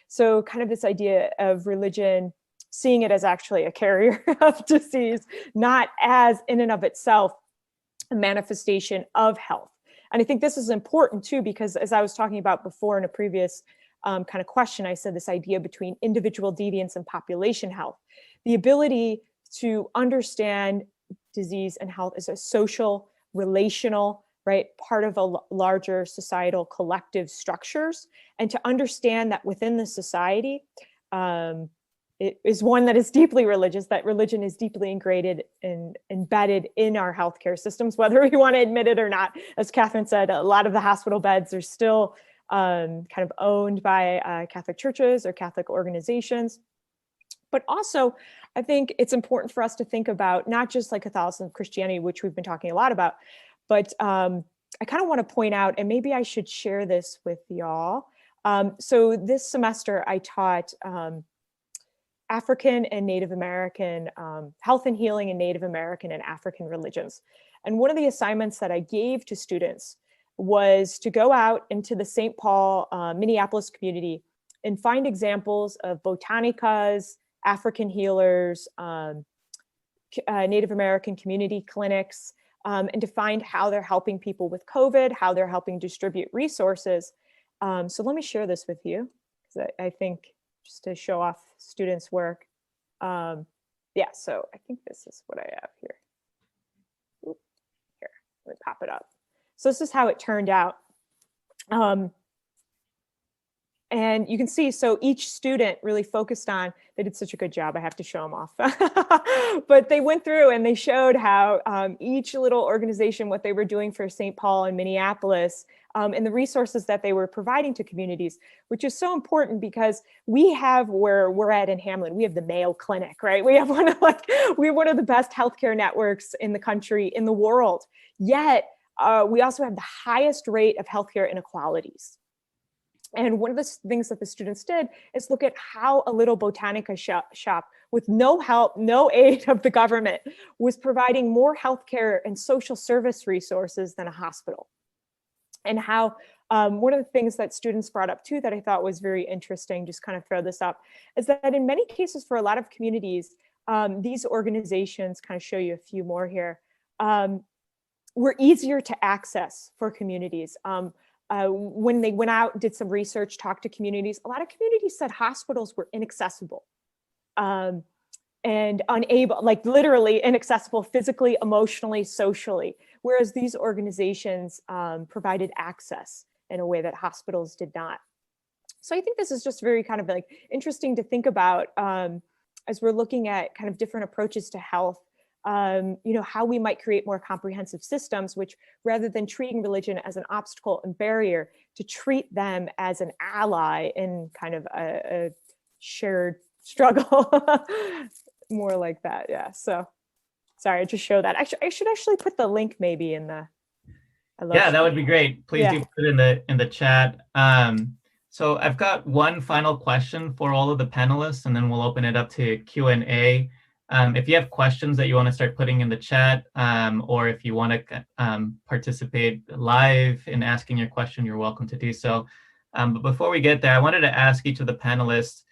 So kind of this idea of religion, seeing it as actually a carrier of disease, not as in and of itself a manifestation of health. And I think this is important too, because as I was talking about before in a previous kind of question. I said this idea between individual deviance and population health. The ability to understand disease and health as a social, relational, right, part of a larger societal collective structures, and to understand that within the society, it is one that is deeply religious, that religion is deeply ingrained and embedded in our healthcare systems, whether we want to admit it or not. As Katherine said, a lot of the hospital beds are still kind of owned by Catholic churches or Catholic organizations. But also, I think it's important for us to think about not just like Catholicism, Christianity, which we've been talking a lot about, but I kind of want to point out, and maybe I should share this with y'all. So this semester I taught African and Native American health and healing in Native American and African religions. And one of the assignments that I gave to students was to go out into the St. Paul, Minneapolis community and find examples of botanicas, African healers, Native American community clinics, and to find how they're helping people with COVID, how they're helping distribute resources. So let me share this with you, because I think just to show off students' work. Yeah, so I think this is what I have here. Oop, here, let me pop it up. So this is how it turned out. And you can see, so each student really focused on, they did such a good job, I have to show them off. But they went through and they showed how each little organization, what they were doing for St. Paul and Minneapolis, and the resources that they were providing to communities, which is so important because we have, where we're at in Hamlin, we have the Mayo Clinic, right? We have one of the best healthcare networks in the country, in the world. Yet we also have the highest rate of healthcare inequalities. And one of the things that the students did is look at how a little botanica shop with no help, no aid of the government was providing more healthcare and social service resources than a hospital. And how one of the things that students brought up too that I thought was very interesting, just kind of throw this up, is that in many cases for a lot of communities, these organizations, kind of show you a few more here, were easier to access for communities. When they went out, did some research, talked to communities, a lot of communities said hospitals were inaccessible and unable, like literally inaccessible physically, emotionally, socially, whereas these organizations provided access in a way that hospitals did not. So I think this is just very kind of like interesting to think about as we're looking at kind of different approaches to health. How we might create more comprehensive systems, which rather than treating religion as an obstacle and barrier, to treat them as an ally in kind of a shared struggle, more like that. Yeah. So sorry, I just show that. I should actually put the link maybe in the. Yeah, that would be great. Please do put it in the chat. So I've got one final question for all of the panelists, and then we'll open it up to Q&A. If you have questions that you want to start putting in the chat, or if you want to participate live in asking your question, you're welcome to do so. But before we get there, I wanted to ask each of the panelists,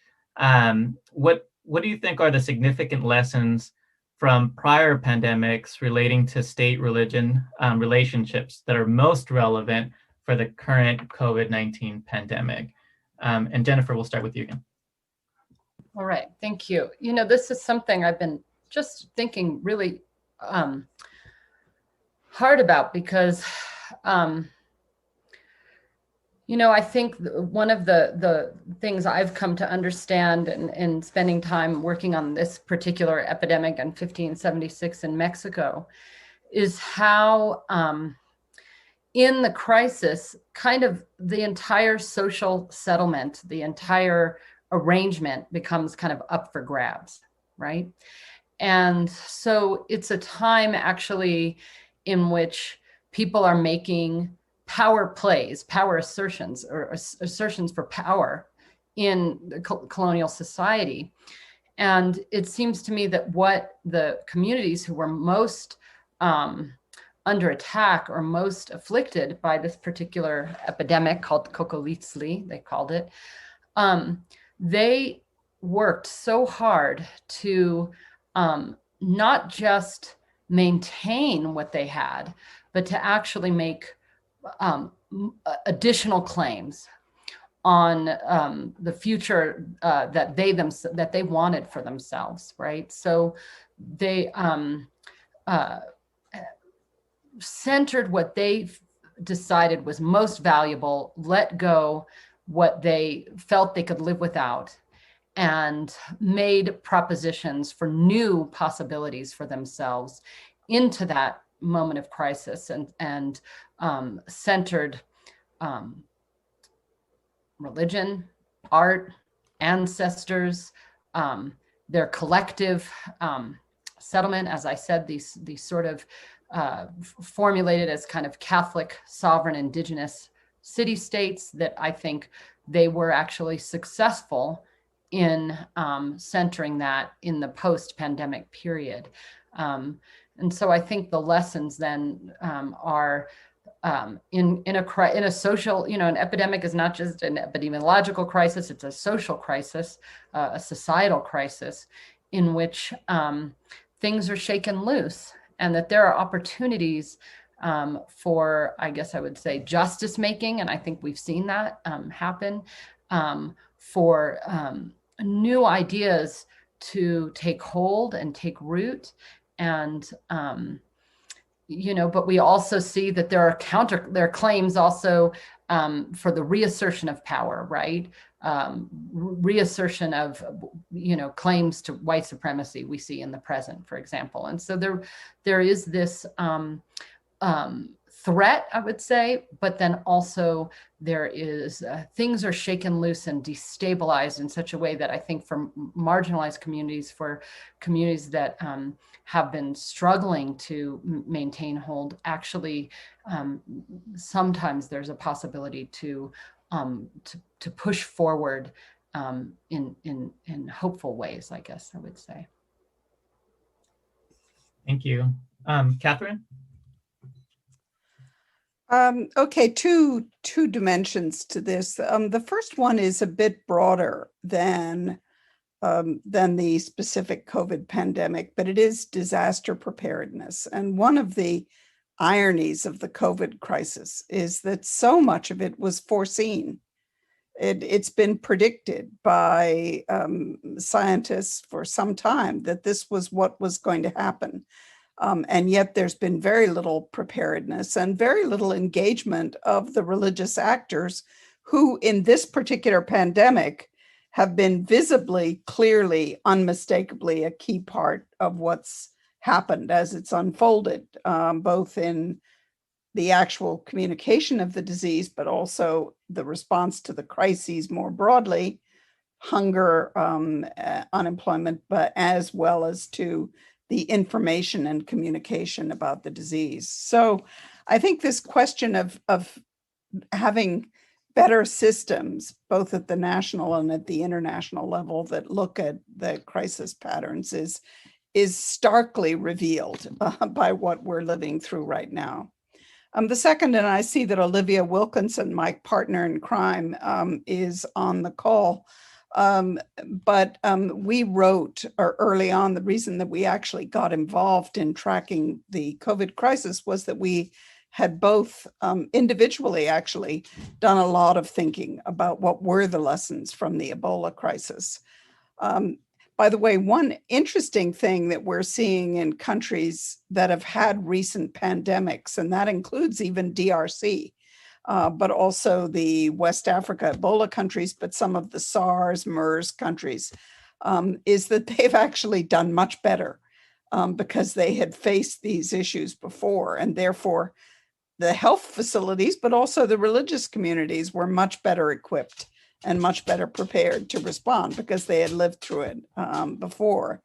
what do you think are the significant lessons from prior pandemics relating to state-religion relationships that are most relevant for the current COVID-19 pandemic? And Jennifer, we'll start with you again. All right, thank you. This is something I've been just thinking really hard about because, I think one of the things I've come to understand in spending time working on this particular epidemic in 1576 in Mexico is how in the crisis, kind of the entire social settlement, the entire arrangement becomes kind of up for grabs, right? And so it's a time actually in which people are making power plays, power assertions, or assertions for power in the colonial society. And it seems to me that what the communities who were most under attack or most afflicted by this particular epidemic called Kokolitzli, they called it, they worked so hard to not just maintain what they had, but to actually make additional claims on the future that they wanted for themselves, right? So they centered what they decided was most valuable, let go what they felt they could live without, and made propositions for new possibilities for themselves into that moment of crisis, and centered religion, art, ancestors, their collective settlement. As I said, these sort of formulated as kind of Catholic, sovereign, indigenous city-states that I think they were actually successful in centering that in the post-pandemic period. And so I think the lessons then are in a social, an epidemic is not just an epidemiological crisis, it's a social crisis, a societal crisis in which things are shaken loose, and that there are opportunities for, I guess I would say, justice making. And I think we've seen that happen, for new ideas to take hold and take root. And, but we also see that there are claims also for the reassertion of power, right? Reassertion of, claims to white supremacy we see in the present, for example. And so there is this threat, I would say, but then also there is things are shaken loose and destabilized in such a way that I think for marginalized communities, for communities that have been struggling to maintain hold, actually sometimes there's a possibility to push forward in hopeful ways, I guess I would say. Thank you. Katherine? Okay, two dimensions to this. The first one is a bit broader than the specific COVID pandemic, but it is disaster preparedness. And one of the ironies of the COVID crisis is that so much of it was foreseen. It's been predicted by scientists for some time that this was what was going to happen. And yet there's been very little preparedness and very little engagement of the religious actors who in this particular pandemic have been visibly, clearly, unmistakably a key part of what's happened as it's unfolded, both in the actual communication of the disease, but also the response to the crises more broadly, hunger, unemployment, but as well as to the information and communication about the disease. So I think this question of having better systems, both at the national and at the international level, that look at the crisis patterns is starkly revealed by what we're living through right now. The second, and I see that Olivia Wilkinson, my partner in crime, is on the call. But we wrote early on, the reason that we actually got involved in tracking the COVID crisis was that we had both individually actually done a lot of thinking about what were the lessons from the Ebola crisis. By the way, one interesting thing that we're seeing in countries that have had recent pandemics, and that includes even DRC, but also the West Africa Ebola countries, but some of the SARS, MERS countries, is that they've actually done much better because they had faced these issues before, and therefore the health facilities, but also the religious communities were much better equipped and much better prepared to respond because they had lived through it before.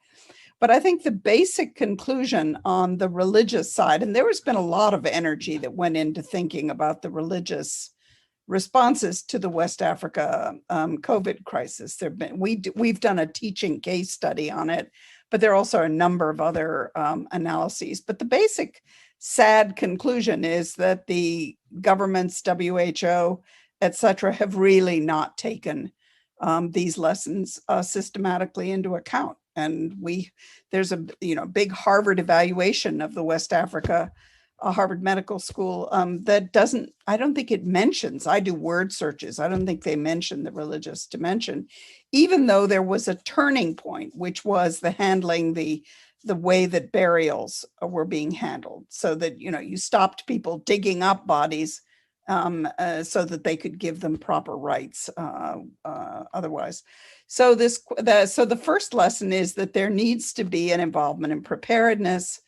But I think the basic conclusion on the religious side, and there has been a lot of energy that went into thinking about the religious responses to the West Africa COVID crisis. We've done a teaching case study on it, but there are also a number of other analyses. But the basic sad conclusion is that the governments, WHO, et cetera, have really not taken these lessons systematically into account. And there's a big Harvard evaluation of the West Africa Harvard Medical School, that doesn't, I don't think it mentions, I do word searches, I don't think they mention the religious dimension, even though there was a turning point, which was the handling, the way that burials were being handled, so that, you stopped people digging up bodies so that they could give them proper rights otherwise. So the first lesson is that there needs to be an involvement in preparedness.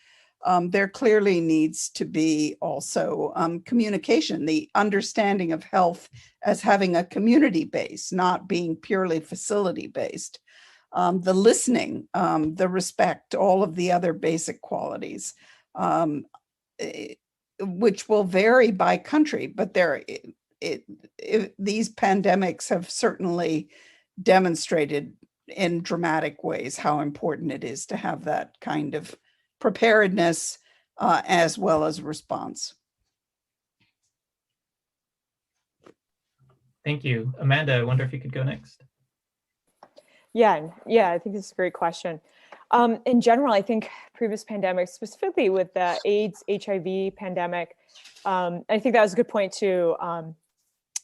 There clearly needs to be also communication, the understanding of health as having a community base, not being purely facility based. The listening, the respect, all of the other basic qualities, which will vary by country, but these pandemics have certainly demonstrated in dramatic ways how important it is to have that kind of preparedness as well as response. Thank you. Amanda, I wonder if you could go next. Yeah, I think this is a great question. In general, I think previous pandemics, specifically with the AIDS, HIV pandemic, I think that was a good point to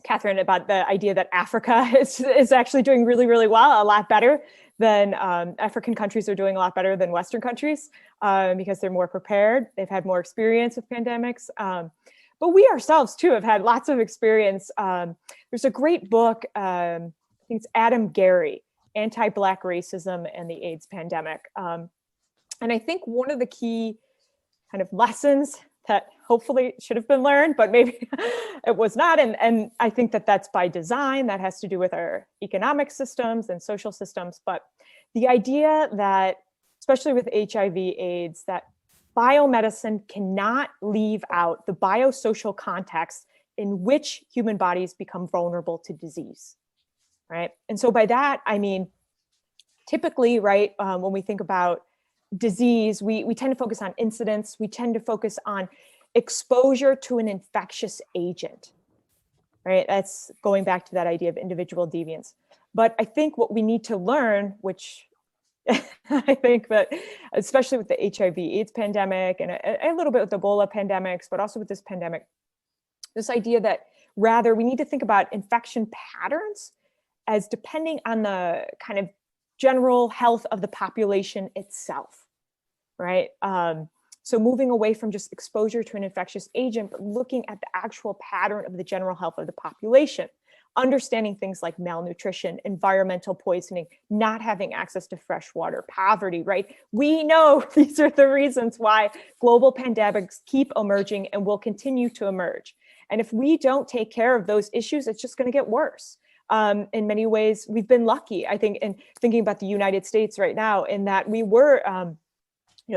Katherine about the idea that Africa is actually doing really, really well, a lot better than African countries are doing a lot better than Western countries because they're more prepared. They've had more experience with pandemics. But we ourselves, too, have had lots of experience. There's a great book, I think it's Adam Gary, Anti-Black Racism and the AIDS Pandemic. And I think one of the key kind of lessons that hopefully should have been learned, but maybe it was not. And I think that that's by design. That has to do with our economic systems and social systems. But the idea that, especially with HIV AIDS, that biomedicine cannot leave out the biosocial context in which human bodies become vulnerable to disease, right? And so by that, I mean, typically, right, when we think about disease, we tend to focus on incidence. We tend to focus on exposure to an infectious agent, right? That's going back to that idea of individual deviance. But I think what we need to learn, which I think that especially with the HIV AIDS pandemic and a little bit with the Ebola pandemics, but also with this pandemic, this idea that rather we need to think about infection patterns as depending on the kind of general health of the population itself, right? So moving away from just exposure to an infectious agent, but looking at the actual pattern of the general health of the population, understanding things like malnutrition, environmental poisoning, not having access to fresh water, poverty, right? We know these are the reasons why global pandemics keep emerging and will continue to emerge. And if we don't take care of those issues, it's just going to get worse. In many ways, we've been lucky, I think, in thinking about the United States right now, in that we were,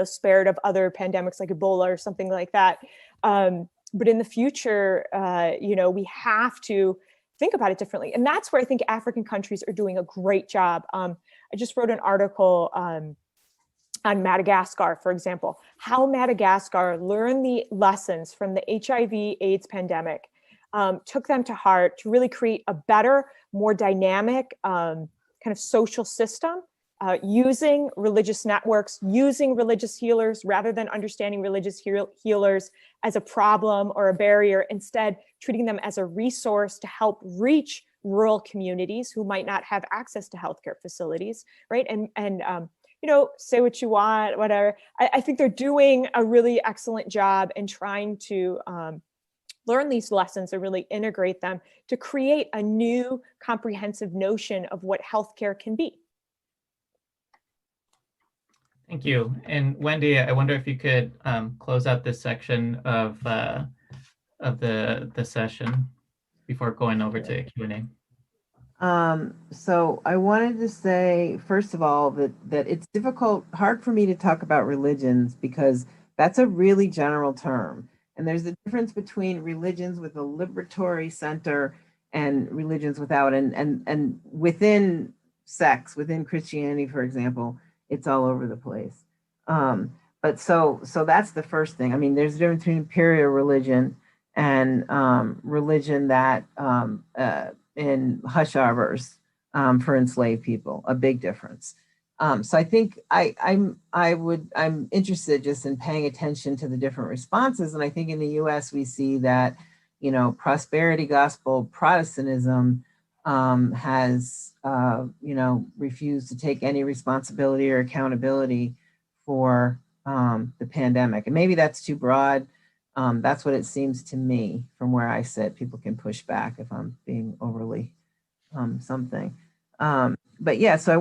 spared of other pandemics like Ebola or something like that. But in the future, we have to think about it differently. And that's where I think African countries are doing a great job. I just wrote an article on Madagascar, for example, how Madagascar learned the lessons from the HIV/AIDS pandemic, took them to heart to really create a better, more dynamic kind of social system, using religious networks, using religious healers, rather than understanding religious healers as a problem or a barrier, instead treating them as a resource to help reach rural communities who might not have access to healthcare facilities, right? And say what you want, whatever. I think they're doing a really excellent job in trying to learn these lessons and really integrate them to create a new comprehensive notion of what healthcare can be. Thank you. And Wendy, I wonder if you could close out this section of the session before going over to Q&A. So I wanted to say, first of all, that it's hard for me to talk about religions because that's a really general term. And there's a difference between religions with a liberatory center and religions without, and within sects, within Christianity, for example, it's all over the place. But so that's the first thing. I mean, there's a difference between imperial religion and religion that in hush arbors for enslaved people, a big difference. So I think I'm interested just in paying attention to the different responses. And I think in the US, we see that, prosperity gospel Protestantism has, refused to take any responsibility or accountability for the pandemic. And maybe that's too broad. That's what it seems to me from where I sit. People can push back if I'm being overly something. But yeah, so I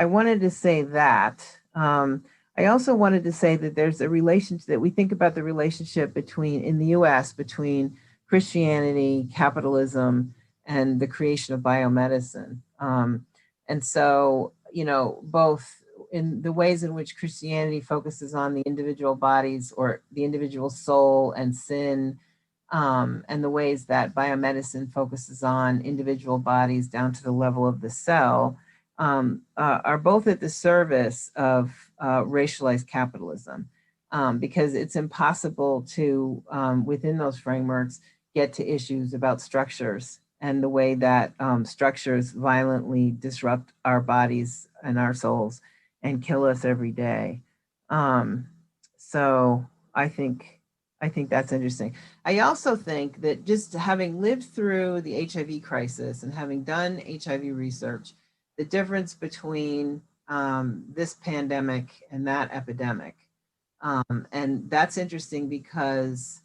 wanted to say that. I also wanted to say that there's a relationship that we think about the relationship in the US between Christianity, capitalism, and the creation of biomedicine. And so, both in the ways in which Christianity focuses on the individual bodies or the individual soul and sin, and the ways that biomedicine focuses on individual bodies down to the level of the cell, are both at the service of racialized capitalism, because it's impossible to, within those frameworks, get to issues about structures and the way that structures violently disrupt our bodies and our souls and kill us every day. So I think that's interesting. I also think that just having lived through the HIV crisis and having done HIV research, the difference between this pandemic and that epidemic. And that's interesting because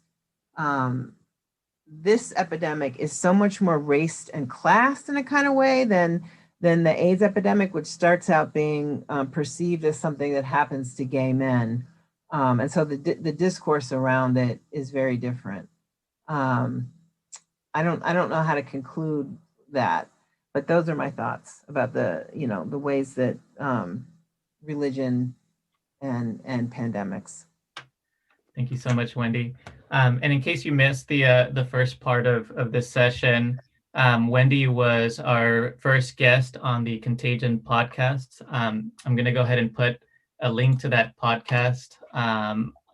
this epidemic is so much more race and class in a kind of way than the AIDS epidemic, which starts out being perceived as something that happens to gay men. And so the discourse around it is very different. I don't know how to conclude that, but those are my thoughts about the ways that religion and pandemics. Thank you so much, Wendy. And in case you missed the first part of this session, Wendy was our first guest on the Contagion podcast. I'm going to go ahead and put a link to that podcast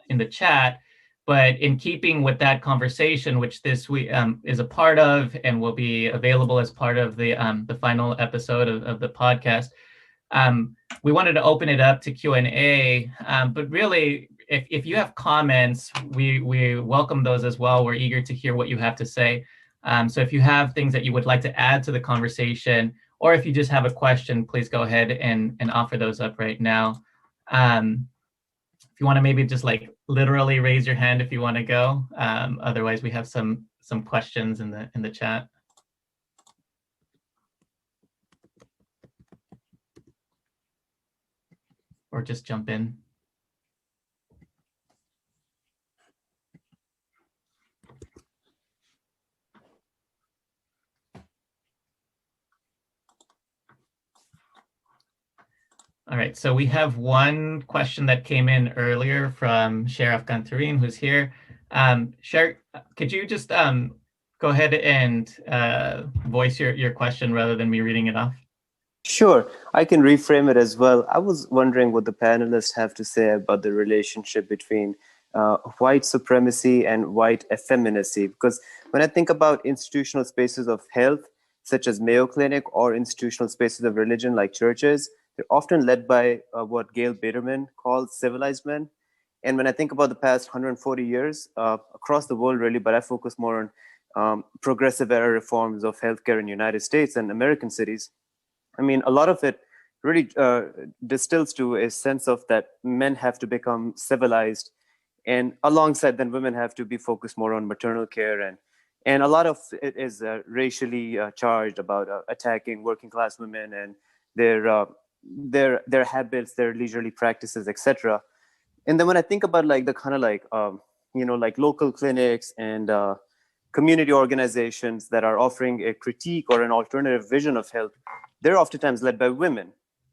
in the chat. But in keeping with that conversation, which this week is a part of and will be available as part of the final episode of the podcast, we wanted to open it up to Q&A. But really, if you have comments, we welcome those as well. We're eager to hear what you have to say. So if you have things that you would like to add to the conversation, or if you just have a question, please go ahead and offer those up right now. If you want to maybe just literally raise your hand if you want to go. Otherwise, we have some questions in the chat. Or just jump in. All right, so we have one question that came in earlier from Sheriff Gantarine, who's here. Sheriff, could you just go ahead and voice your question rather than me reading it off? Sure, I can reframe it as well. I was wondering what the panelists have to say about the relationship between white supremacy and white effeminacy, because when I think about institutional spaces of health, such as Mayo Clinic, or institutional spaces of religion like churches, they're often led by what Gail Biderman calls civilized men. And when I think about the past 140 years across the world, really, but I focus more on progressive era reforms of healthcare in the United States and American cities, I mean, a lot of it really distills to a sense of that men have to become civilized, and alongside then women have to be focused more on maternal care, and a lot of it is racially charged about attacking working class women and their habits, their leisurely practices, etc. And then when I think about the kind of local clinics and community organizations that are offering a critique or an alternative vision of health, they're oftentimes led by women.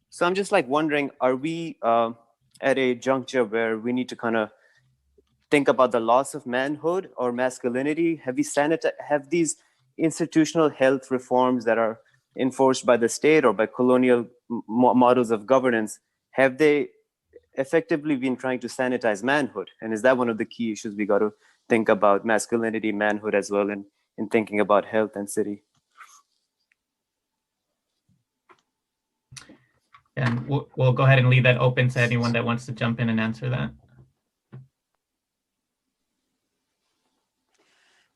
So I'm just wondering, are we at a juncture where we need to kind of think about the loss of manhood or masculinity? Have these institutional health reforms that are enforced by the state or by colonial models of governance, have they effectively been trying to sanitize manhood? And is that one of the key issues we got to think about, masculinity, manhood as well, in thinking about health and city? And we'll go ahead and leave that open to anyone that wants to jump in and answer that.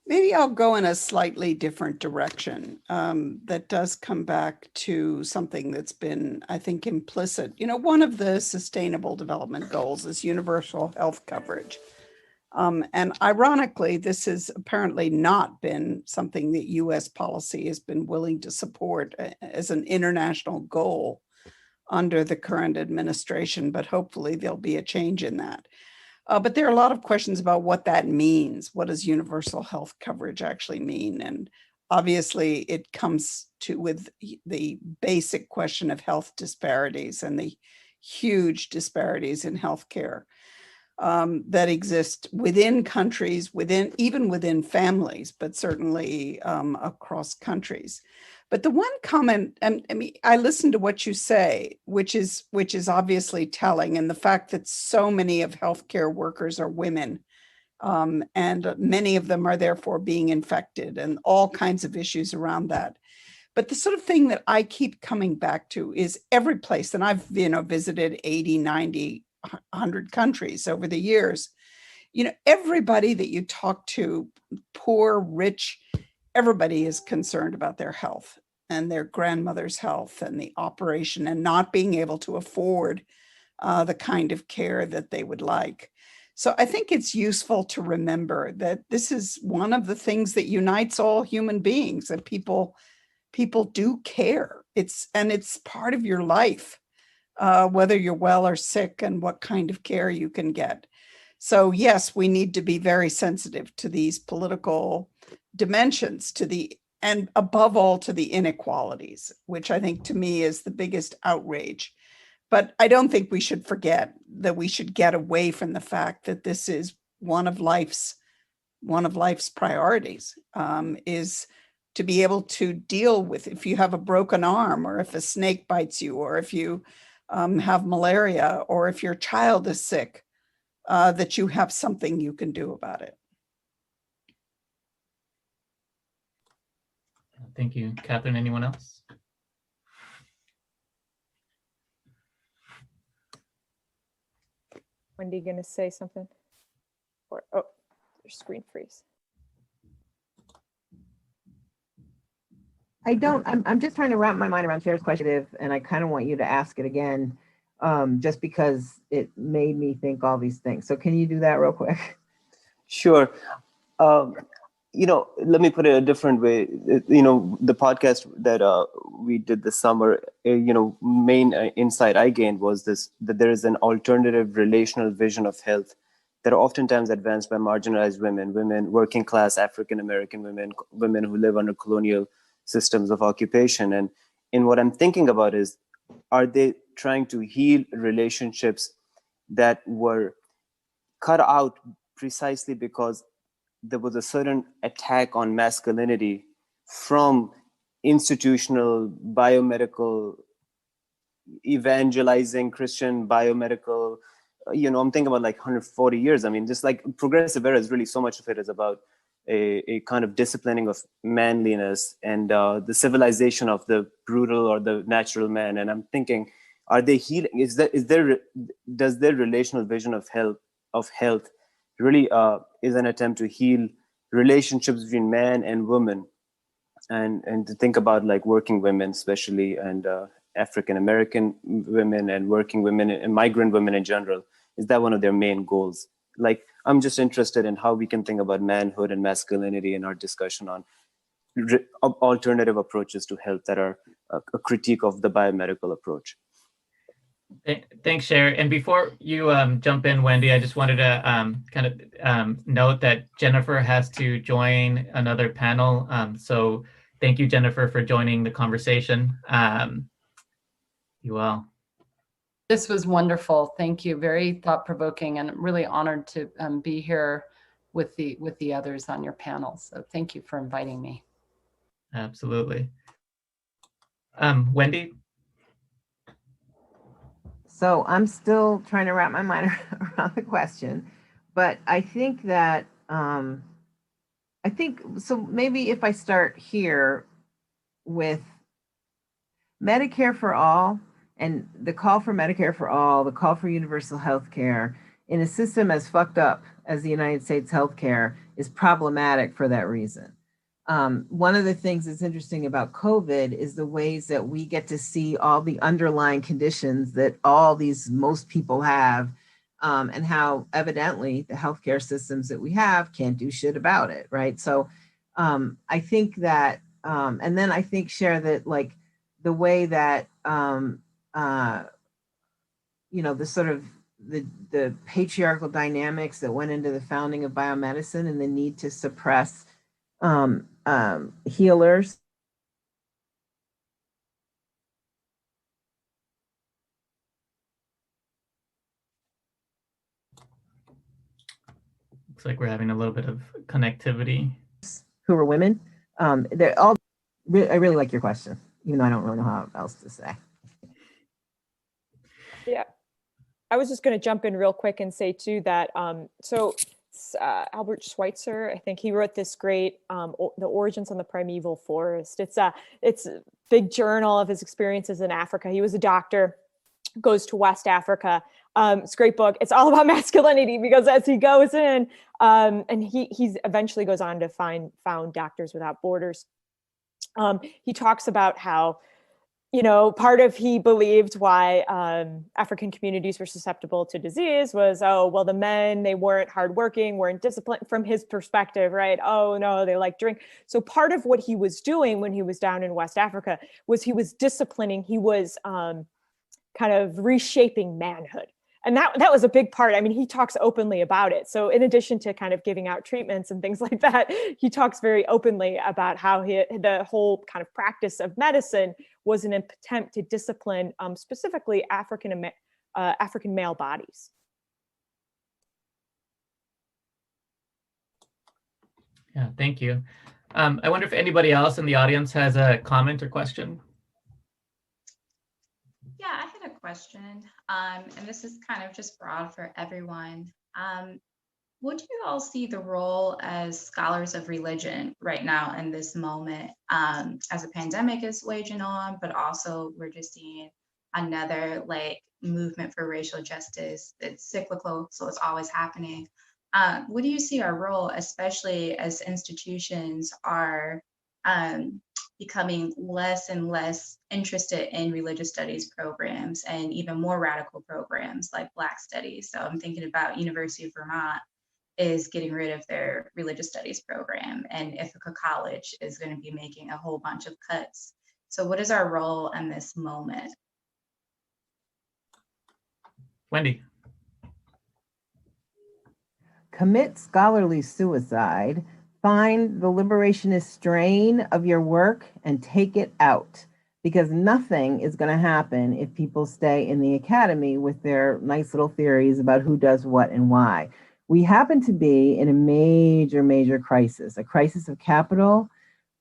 Maybe I'll go in a slightly different direction that does come back to something that's been, I think, implicit. You know, one of the Sustainable Development Goals is universal health coverage. And ironically, this has apparently not been something that US policy has been willing to support as an international goal under the current administration, but hopefully there'll be a change in that. But there are a lot of questions about what that means. What does universal health coverage actually mean? And obviously it comes to with the basic question of health disparities and the huge disparities in healthcare that exist within countries, even within families, but certainly across countries. But the one comment, I mean, I listened to what you say, which is obviously telling, and the fact that so many of healthcare workers are women, and many of them are therefore being infected, and all kinds of issues around that. But the sort of thing that I keep coming back to is every place, and I've visited 80, 90, 100 countries over the years. You know, everybody that you talk to, poor, rich, everybody is concerned about their health and their grandmother's health and the operation and not being able to afford the kind of care that they would like. So I think it's useful to remember that this is one of the things that unites all human beings, that people do care. It's part of your life, whether you're well or sick and what kind of care you can get. So yes, we need to be very sensitive to these political dimensions, and above all to the inequalities, which I think to me is the biggest outrage. But I don't think we should forget that we should get away from the fact that this is one of life's priorities, is to be able to deal with if you have a broken arm, or if a snake bites you, or if you have malaria, or if your child is sick, that you have something you can do about it. Thank you. Katherine, anyone else? Wendy, gonna say something? Or, oh, there's screen freeze. I'm just trying to wrap my mind around Cher's question, and I kind of want you to ask it again, just because it made me think all these things. So can you do that real quick? Sure. Let me put it a different way. The podcast that we did this summer, main insight I gained was that there is an alternative relational vision of health that are oftentimes advanced by marginalized women, working class, African-American women who live under colonial systems of occupation. And what I'm thinking about is, are they trying to heal relationships that were cut out precisely because there was a certain attack on masculinity from institutional biomedical, evangelizing Christian biomedical, I'm thinking about like 140 years. I mean, just like progressive era is really so much of it is about a kind of disciplining of manliness and the civilization of the brutal or the natural man. And I'm thinking, are they healing? Does their relational vision of health really is an attempt to heal relationships between man and woman, and to think about like working women especially, and African-American women and working women and migrant women in general? Is that one of their main goals? Like, I'm just interested in how we can think about manhood and masculinity in our discussion on alternative approaches to health that are a critique of the biomedical approach. Thanks, Cher. And before you jump in, Wendy, I just wanted to note that Jennifer has to join another panel. So thank you, Jennifer, for joining the conversation. You well. This was wonderful. Thank you. Very thought-provoking, and really honored to be here with the others on your panel. So thank you for inviting me. Absolutely. Wendy? So I'm still trying to wrap my mind around the question, but I think that, so maybe if I start here with Medicare for all And the call for Medicare for all, the call for universal health care in a system as fucked up as the United States healthcare is problematic for that reason. One of the things that's interesting about COVID is the ways that we get to see all the underlying conditions that most people have, and how evidently the healthcare systems that we have can't do shit about it, right? So I think that, and then I think, Cher, that like the way that, the sort of the patriarchal dynamics that went into the founding of biomedicine and the need to suppress healers. Looks like we're having a little bit of connectivity. Who are women. They're all, I really like your question, even though I don't really know how else to say. Yeah, I was just going to jump in real quick and say too that Albert Schweitzer, I think he wrote this great The Origins on the Primeval Forest. It's a big journal of his experiences in Africa. He was a doctor, goes to West Africa. It's a great book. It's all about masculinity because as he goes in, and he's eventually goes on to found Doctors Without Borders. He talks about how, part of he believed why African communities were susceptible to disease was, the men, they weren't hardworking, weren't disciplined from his perspective, right? Oh no, they like drink. So part of what he was doing when he was down in West Africa was he was disciplining, he was kind of reshaping manhood. And that was a big part. I mean, he talks openly about it. So in addition to kind of giving out treatments and things like that, he talks very openly about how the whole kind of practice of medicine was an attempt to discipline specifically African male bodies. Yeah, thank you. I wonder if anybody else in the audience has a comment or question. Yeah, I had a question, and this is kind of just broad for everyone. What do you all see the role as scholars of religion right now in this moment, as a pandemic is waging on, but also we're just seeing another movement for racial justice that's cyclical, so it's always happening. What do you see our role, especially as institutions are becoming less and less interested in religious studies programs and even more radical programs like Black Studies? So I'm thinking about University of Vermont is getting rid of their religious studies program, and Ithaca College is going to be making a whole bunch of cuts. So what is our role in this moment? Wendy. Commit scholarly suicide. Find the liberationist strain of your work and take it out, because nothing is going to happen if people stay in the academy with their nice little theories about who does what and why. We happen to be in a major, major crisis, a crisis of capital,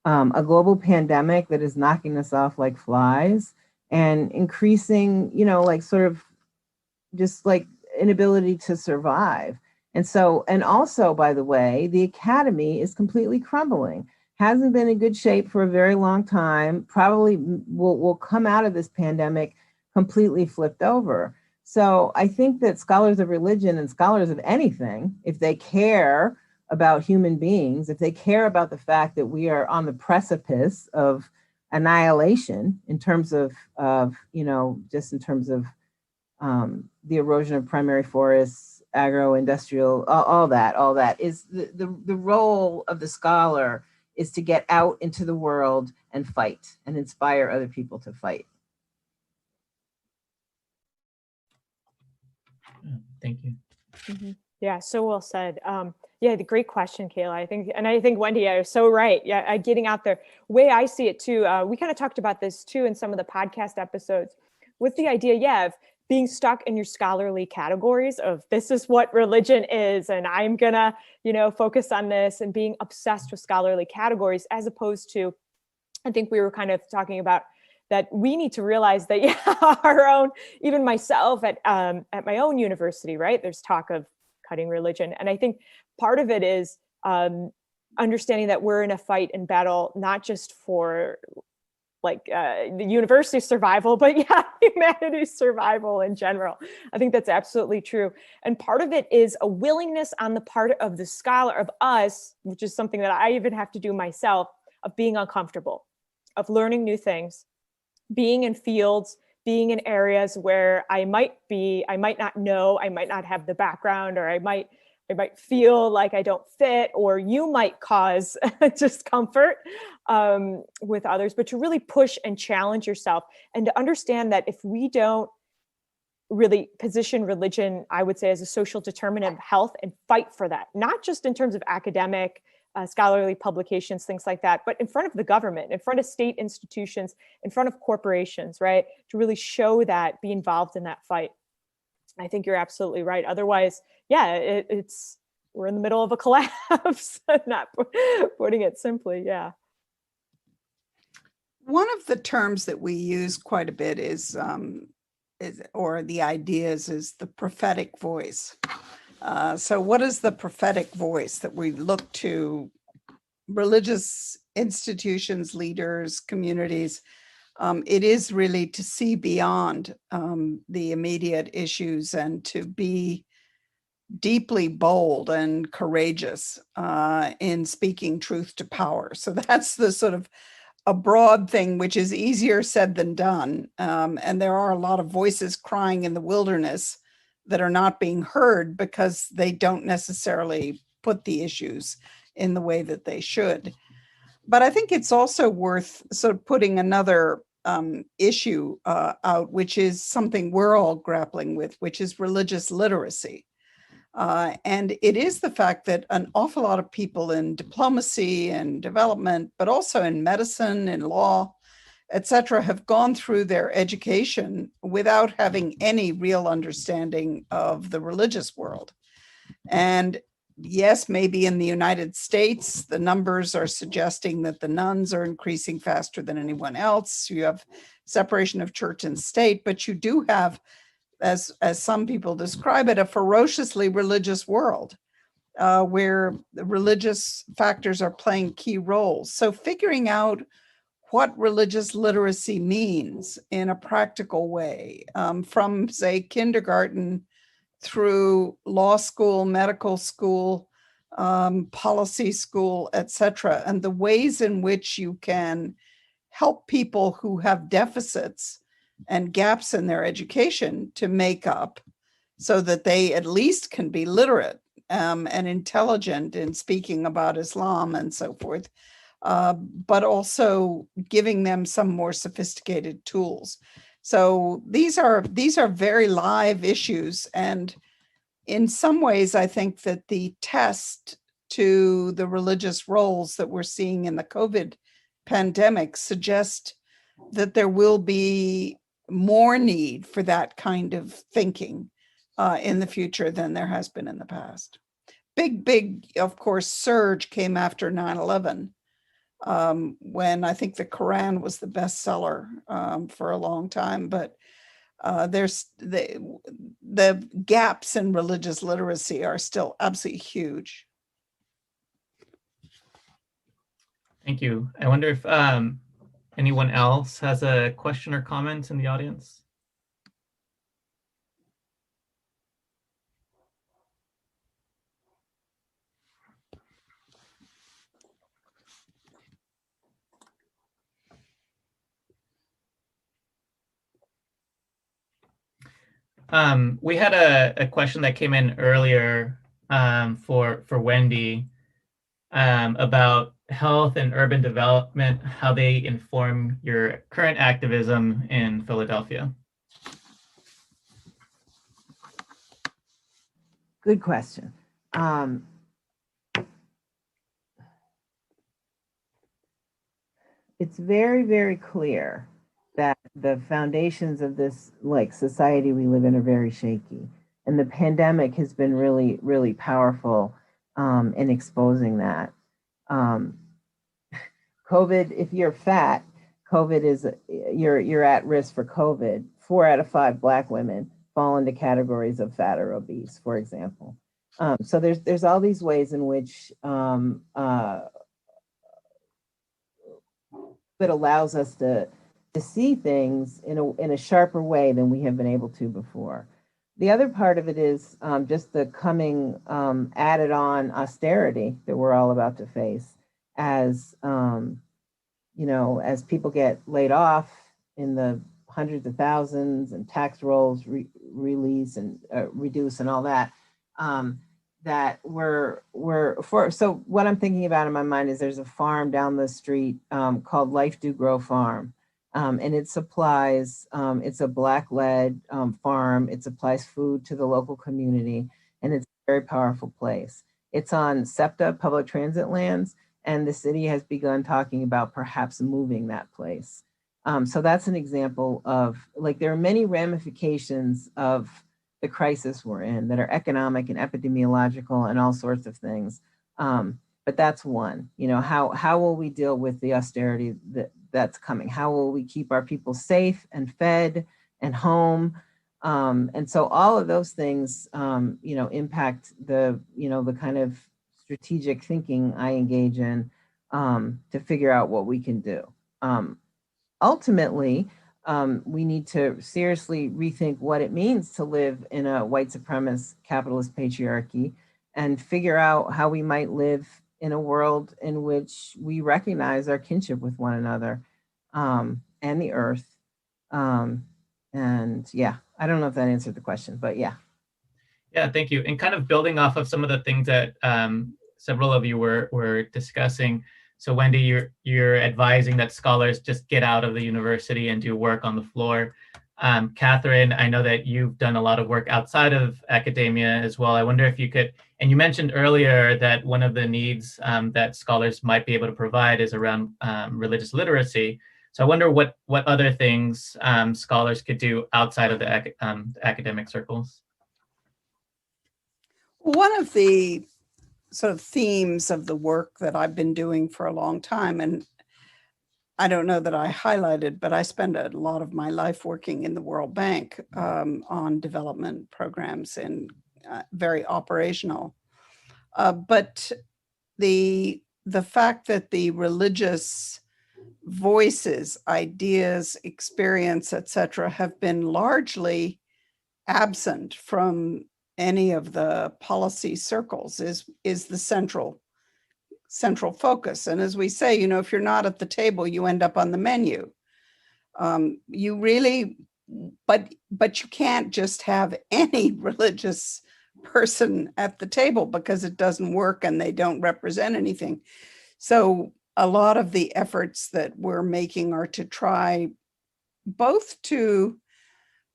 a global pandemic that is knocking us off like flies and increasing, sort of just like inability to survive. And also, by the way, the academy is completely crumbling, hasn't been in good shape for a very long time, probably will come out of this pandemic completely flipped over. So I think that scholars of religion and scholars of anything, if they care about human beings, if they care about the fact that we are on the precipice of annihilation in terms of just in terms of the erosion of primary forests, agro-industrial, all that is the role of the scholar is to get out into the world and fight and inspire other people to fight. Thank you. Mm-hmm. Yeah, so well said. The great question, Kayla. I think Wendy, you're so right. Yeah, getting out there. Way I see it too. We kind of talked about this too in some of the podcast episodes, with the idea, of being stuck in your scholarly categories of this is what religion is, and I'm gonna, focus on this, and being obsessed with scholarly categories, as opposed to, I think we were kind of talking about that we need to realize that our own, even myself at my own university, right? There's talk of cutting religion, and I think part of it is understanding that we're in a fight and battle, not just for the university survival, but yeah, humanity's survival in general. I think that's absolutely true. And part of it is a willingness on the part of the scholar, of us, which is something that I even have to do myself, of being uncomfortable, of learning new things, being in fields, being in areas where I might not know, I might not have the background, or I might feel like I don't fit, or you might cause discomfort with others, but to really push and challenge yourself, and to understand that if we don't really position religion, I would say, as a social determinant of health, and fight for that, not just in terms of academic, scholarly publications, things like that, but in front of the government, in front of state institutions, in front of corporations, right? To really show that, be involved in that fight. I think you're absolutely right. Otherwise, yeah, we're in the middle of a collapse, not putting it simply, yeah. One of the terms that we use quite a bit is or the ideas is the prophetic voice. So what is the prophetic voice that we look to religious institutions, leaders, communities? It is really to see beyond the immediate issues and to be deeply bold and courageous in speaking truth to power. So that's the sort of a broad thing, which is easier said than done. And there are a lot of voices crying in the wilderness that are not being heard because they don't necessarily put the issues in the way that they should. But I think it's also worth sort of putting another issue out, which is something we're all grappling with, which is religious literacy. And it is the fact that an awful lot of people in diplomacy and development, but also in medicine and law, et cetera, have gone through their education without having any real understanding of the religious world. And yes, maybe in the United States, the numbers are suggesting that the nuns are increasing faster than anyone else. You have separation of church and state, but you do have, as some people describe it, a ferociously religious world where the religious factors are playing key roles. So figuring out what religious literacy means in a practical way, from, say, kindergarten through law school, medical school, policy school, et cetera, and the ways in which you can help people who have deficits and gaps in their education to make up so that they at least can be literate and intelligent in speaking about Islam and so forth, but also giving them some more sophisticated tools. So these are very live issues. And in some ways, I think that the test to the religious roles that we're seeing in the COVID pandemic suggest that there will be more need for that kind of thinking in the future than there has been in the past. Big, of course, surge came after 9/11, when I think the Quran was the bestseller for a long time. But there's the gaps in religious literacy are still absolutely huge. Thank you. I wonder if anyone else has a question or comment in the audience? We had a question that came in earlier for Wendy about health and urban development, how they inform your current activism in Philadelphia. Good question. It's very, very clear that the foundations of this society we live in are very shaky. And the pandemic has been really, really powerful in exposing that. COVID, if you're fat, COVID is, you're at risk for COVID. 4 out of 5 Black women fall into categories of fat or obese, for example. So there's all these ways in which it allows us to see things in a sharper way than we have been able to before. The other part of it is just the coming added on austerity that we're all about to face as as people get laid off in the hundreds of thousands and tax rolls release and reduce and all that. That we're for. So what I'm thinking about in my mind is there's a farm down the street called Life Do Grow Farm. And it supplies, it's a black-led farm. It supplies food to the local community, and it's a very powerful place. It's on SEPTA public transit lands, and the city has begun talking about perhaps moving that place. So that's an example of, like, there are many ramifications of the crisis we're in that are economic and epidemiological and all sorts of things. But that's one. How will we deal with the austerity that's coming? How will we keep our people safe and fed and home? And so all of those things, impact the kind of strategic thinking I engage in to figure out what we can do. Ultimately, we need to seriously rethink what it means to live in a white supremacist capitalist patriarchy and figure out how we might live in a world in which we recognize our kinship with one another and the earth. And yeah, I don't know if that answered the question, but yeah. Yeah, thank you. And kind of building off of some of the things that several of you were discussing. So Wendy, you're advising that scholars just get out of the university and do work on the floor. Katherine, I know that you've done a lot of work outside of academia as well. I wonder if you could, and you mentioned earlier that one of the needs that scholars might be able to provide is around religious literacy. So I wonder what other things scholars could do outside of the academic circles. One of the sort of themes of the work that I've been doing for a long time, and I don't know that I highlighted, but I spend a lot of my life working in the World Bank on development programs and very operational. But the fact that the religious voices, ideas, experience, etc., have been largely absent from any of the policy circles is the central focus. And as we say, if you're not at the table, you end up on the menu. You really, but you can't just have any religious person at the table because it doesn't work and they don't represent anything. So a lot of the efforts that we're making are to try both to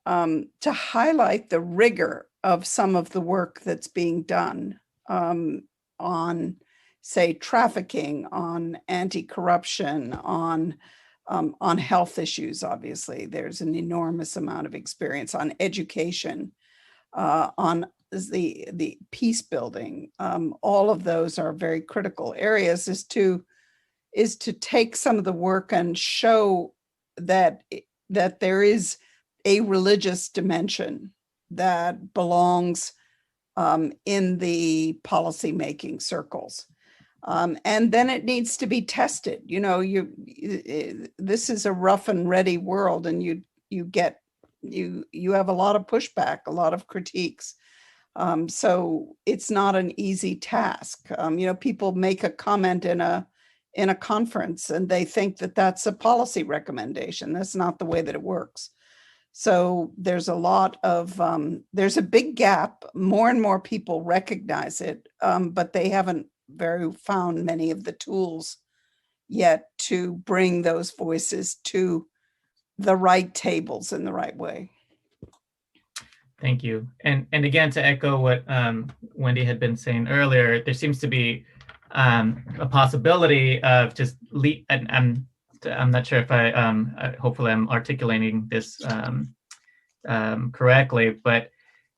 highlight the rigor of some of the work that's being done on, say, trafficking, on anti-corruption, on health issues. Obviously, there's an enormous amount of experience on education, on the peace building. All of those are very critical areas. Is to take some of the work and show that there is a religious dimension that belongs in the policy-making circles. And then it needs to be tested. This is a rough and ready world, and you have a lot of pushback, a lot of critiques. So it's not an easy task. People make a comment in a conference and they think that that's a policy recommendation. That's not the way that it works. So there's a lot of, there's a big gap. More and more people recognize it, but they haven't found many of the tools yet to bring those voices to the right tables in the right way. Thank you. And again, to echo what Wendy had been saying earlier, there seems to be a possibility of just I'm not sure if hopefully I'm articulating this correctly, but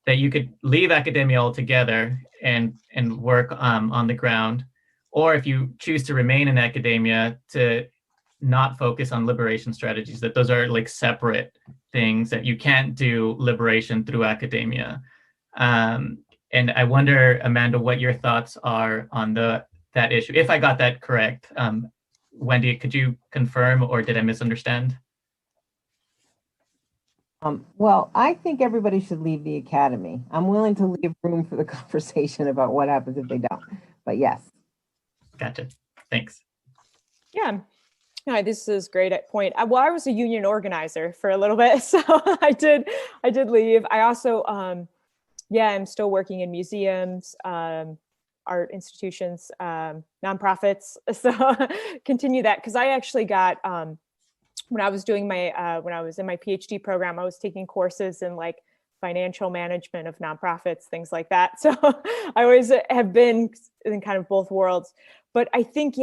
that you could leave academia altogether and work on the ground, or if you choose to remain in academia, to not focus on liberation strategies, that those are like separate things, that you can't do liberation through academia. And I wonder, Amanda, what your thoughts are on that issue, if I got that correct. Wendy, could you confirm, or did I misunderstand? Well, I think everybody should leave the academy. I'm willing to leave room for the conversation about what happens if they don't. But yes. Gotcha. Thanks. Yeah. No, this is great at point. Well, I was a union organizer for a little bit, so I did leave. I also, I'm still working in museums, art institutions, nonprofits. So continue that, because I actually got when I was doing my when I was in my PhD program, I was taking courses in like financial management of nonprofits, things like that. So I always have been in kind of both worlds. But I think,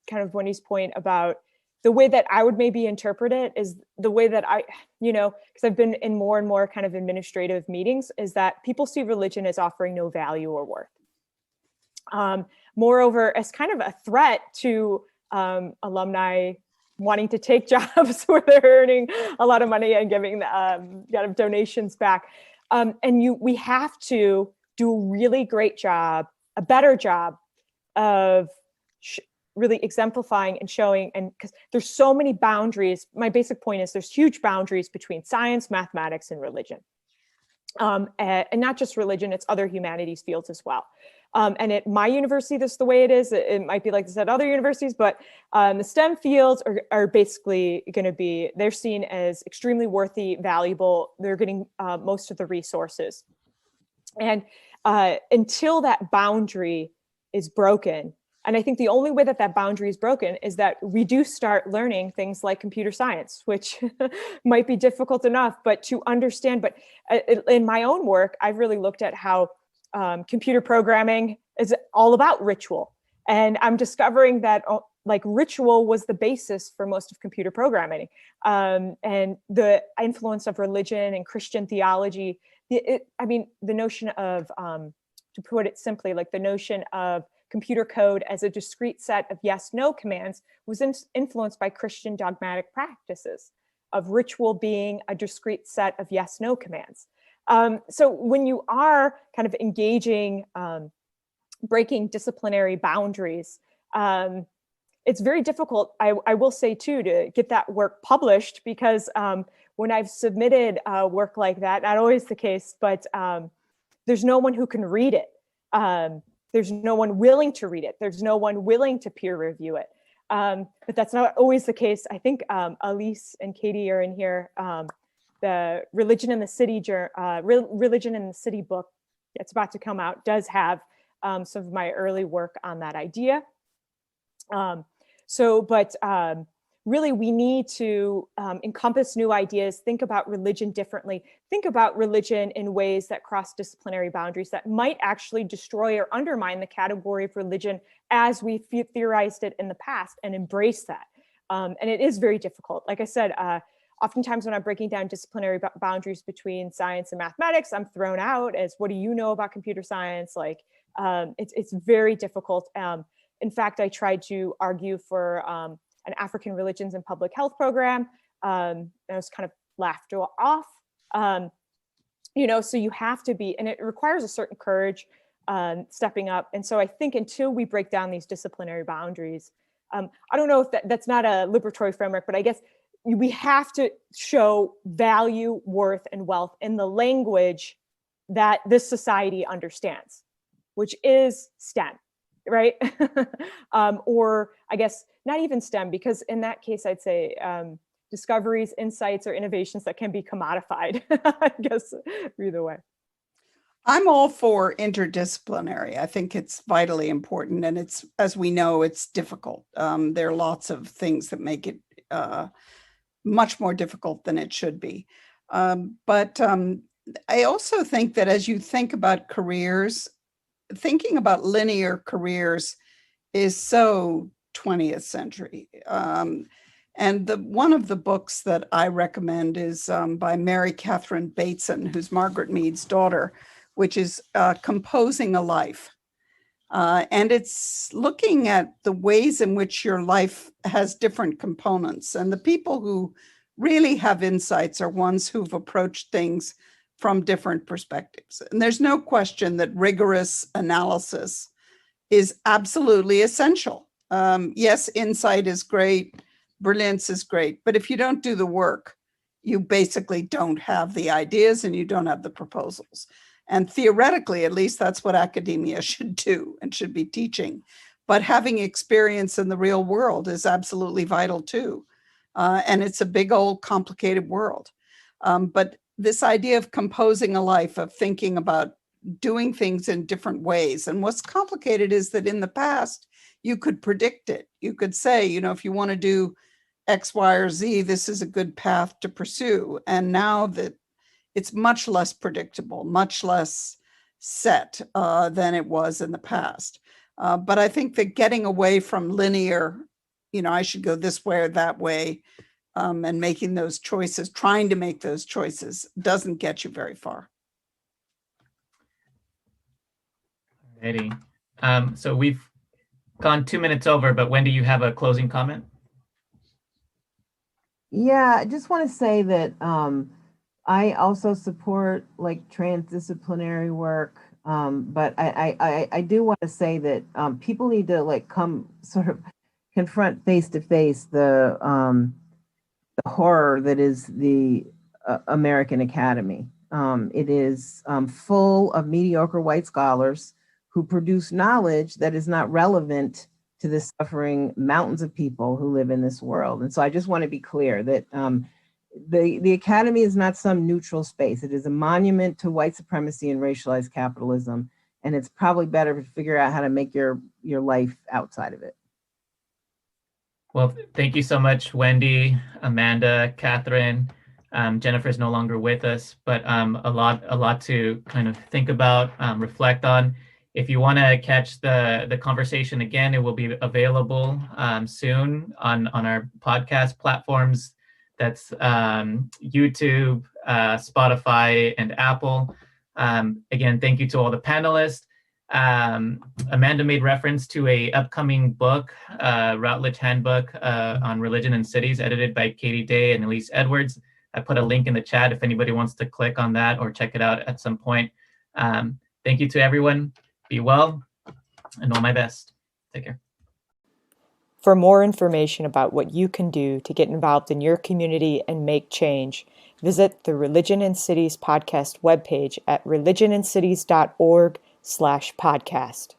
kind of Wendy's point about the way that I would maybe interpret it is the way that I, because I've been in more and more kind of administrative meetings, is that people see religion as offering no value or worth. Moreover, as kind of a threat to alumni wanting to take jobs where they're earning a lot of money and giving kind of donations back. We have to do a really great job, a better job of really exemplifying and showing, and because there's so many boundaries. My basic point is there's huge boundaries between science, mathematics, and religion. And not just religion, it's other humanities fields as well. And at my university, this is the way it is. It might be like this at other universities, but the STEM fields are basically going to be, they're seen as extremely worthy, valuable. They're getting most of the resources. And until that boundary is broken, and I think the only way that that boundary is broken is that we do start learning things like computer science, which might be difficult enough, but to understand. But in my own work, I've really looked at how computer programming is all about ritual. And I'm discovering that like ritual was the basis for most of computer programming. And the influence of religion and Christian theology, the notion of, to put it simply, like the notion of computer code as a discrete set of yes/no commands was influenced by Christian dogmatic practices of ritual being a discrete set of yes/no commands. So when you are kind of engaging, breaking disciplinary boundaries, it's very difficult, I will say too, to get that work published, because when I've submitted work like that, not always the case, but there's no one who can read it. There's no one willing to read it. There's no one willing to peer review it. But that's not always the case. I think Elise and Katie are in here. The Religion in the City Religion in the City book, it's about to come out, does have some of my early work on that idea. Really, we need to encompass new ideas, think about religion differently, think about religion in ways that cross disciplinary boundaries that might actually destroy or undermine the category of religion as we theorized it in the past, and embrace that. And it is very difficult. Like I said, oftentimes when I'm breaking down disciplinary boundaries between science and mathematics, I'm thrown out as, what do you know about computer science? Like, it's very difficult. In fact, I tried to argue for an African religions and public health program. I was kind of laughed off. So you have to be, and it requires a certain courage, stepping up. And so I think until we break down these disciplinary boundaries, I don't know if that's not a liberatory framework, but I guess we have to show value, worth, and wealth in the language that this society understands, which is STEM. Right? Or I guess not even STEM, because in that case, I'd say discoveries, insights, or innovations that can be commodified, I guess, either way. I'm all for interdisciplinary. I think it's vitally important. And it's, as we know, it's difficult. There are lots of things that make it much more difficult than it should be. But I also think that as you think about careers, thinking about linear careers is so 20th century. And one of the books that I recommend is by Mary Catherine Bateson, who's Margaret Mead's daughter, which is Composing a Life. And it's looking at the ways in which your life has different components. And the people who really have insights are ones who've approached things from different perspectives. And there's no question that rigorous analysis is absolutely essential. Yes, insight is great, brilliance is great, but if you don't do the work, you basically don't have the ideas and you don't have the proposals. And theoretically, at least that's what academia should do and should be teaching. But having experience in the real world is absolutely vital too. And it's a big old complicated world. But this idea of composing a life, of thinking about doing things in different ways. And what's complicated is that in the past, you could predict it. You could say, you know, if you want to do X, Y, or Z, this is a good path to pursue. And now that it's much less predictable, much less set than it was in the past. But I think that getting away from linear, you know, I should go this way or that way, and making those choices, trying to make those choices, doesn't get you very far. Alrighty. So we've gone 2 minutes over, but Wendy, you have a closing comment? Yeah, I just want to say that I also support like transdisciplinary work, but I do want to say that people need to like come sort of confront face to face the horror that is the American Academy. It is full of mediocre white scholars who produce knowledge that is not relevant to the suffering mountains of people who live in this world. And so I just want to be clear that the Academy is not some neutral space. It is a monument to white supremacy and racialized capitalism. And it's probably better to figure out how to make your life outside of it. Well, thank you so much, Wendy, Amanda, Katherine. Jennifer is no longer with us, but a lot to kind of think about, reflect on. If you want to catch the conversation again, it will be available soon on our podcast platforms. That's YouTube, Spotify, and Apple. Again, thank you to all the panelists. Amanda made reference to a upcoming book, Routledge Handbook on Religion and Cities, edited by Katie Day and Elise Edwards. I put a link in the chat if anybody wants to click on that or check it out at some point. Thank you to everyone. Be well, and all my best. Take care. For more information about what you can do to get involved in your community and make change, visit the Religion and Cities podcast webpage at religionandcities.org/podcast.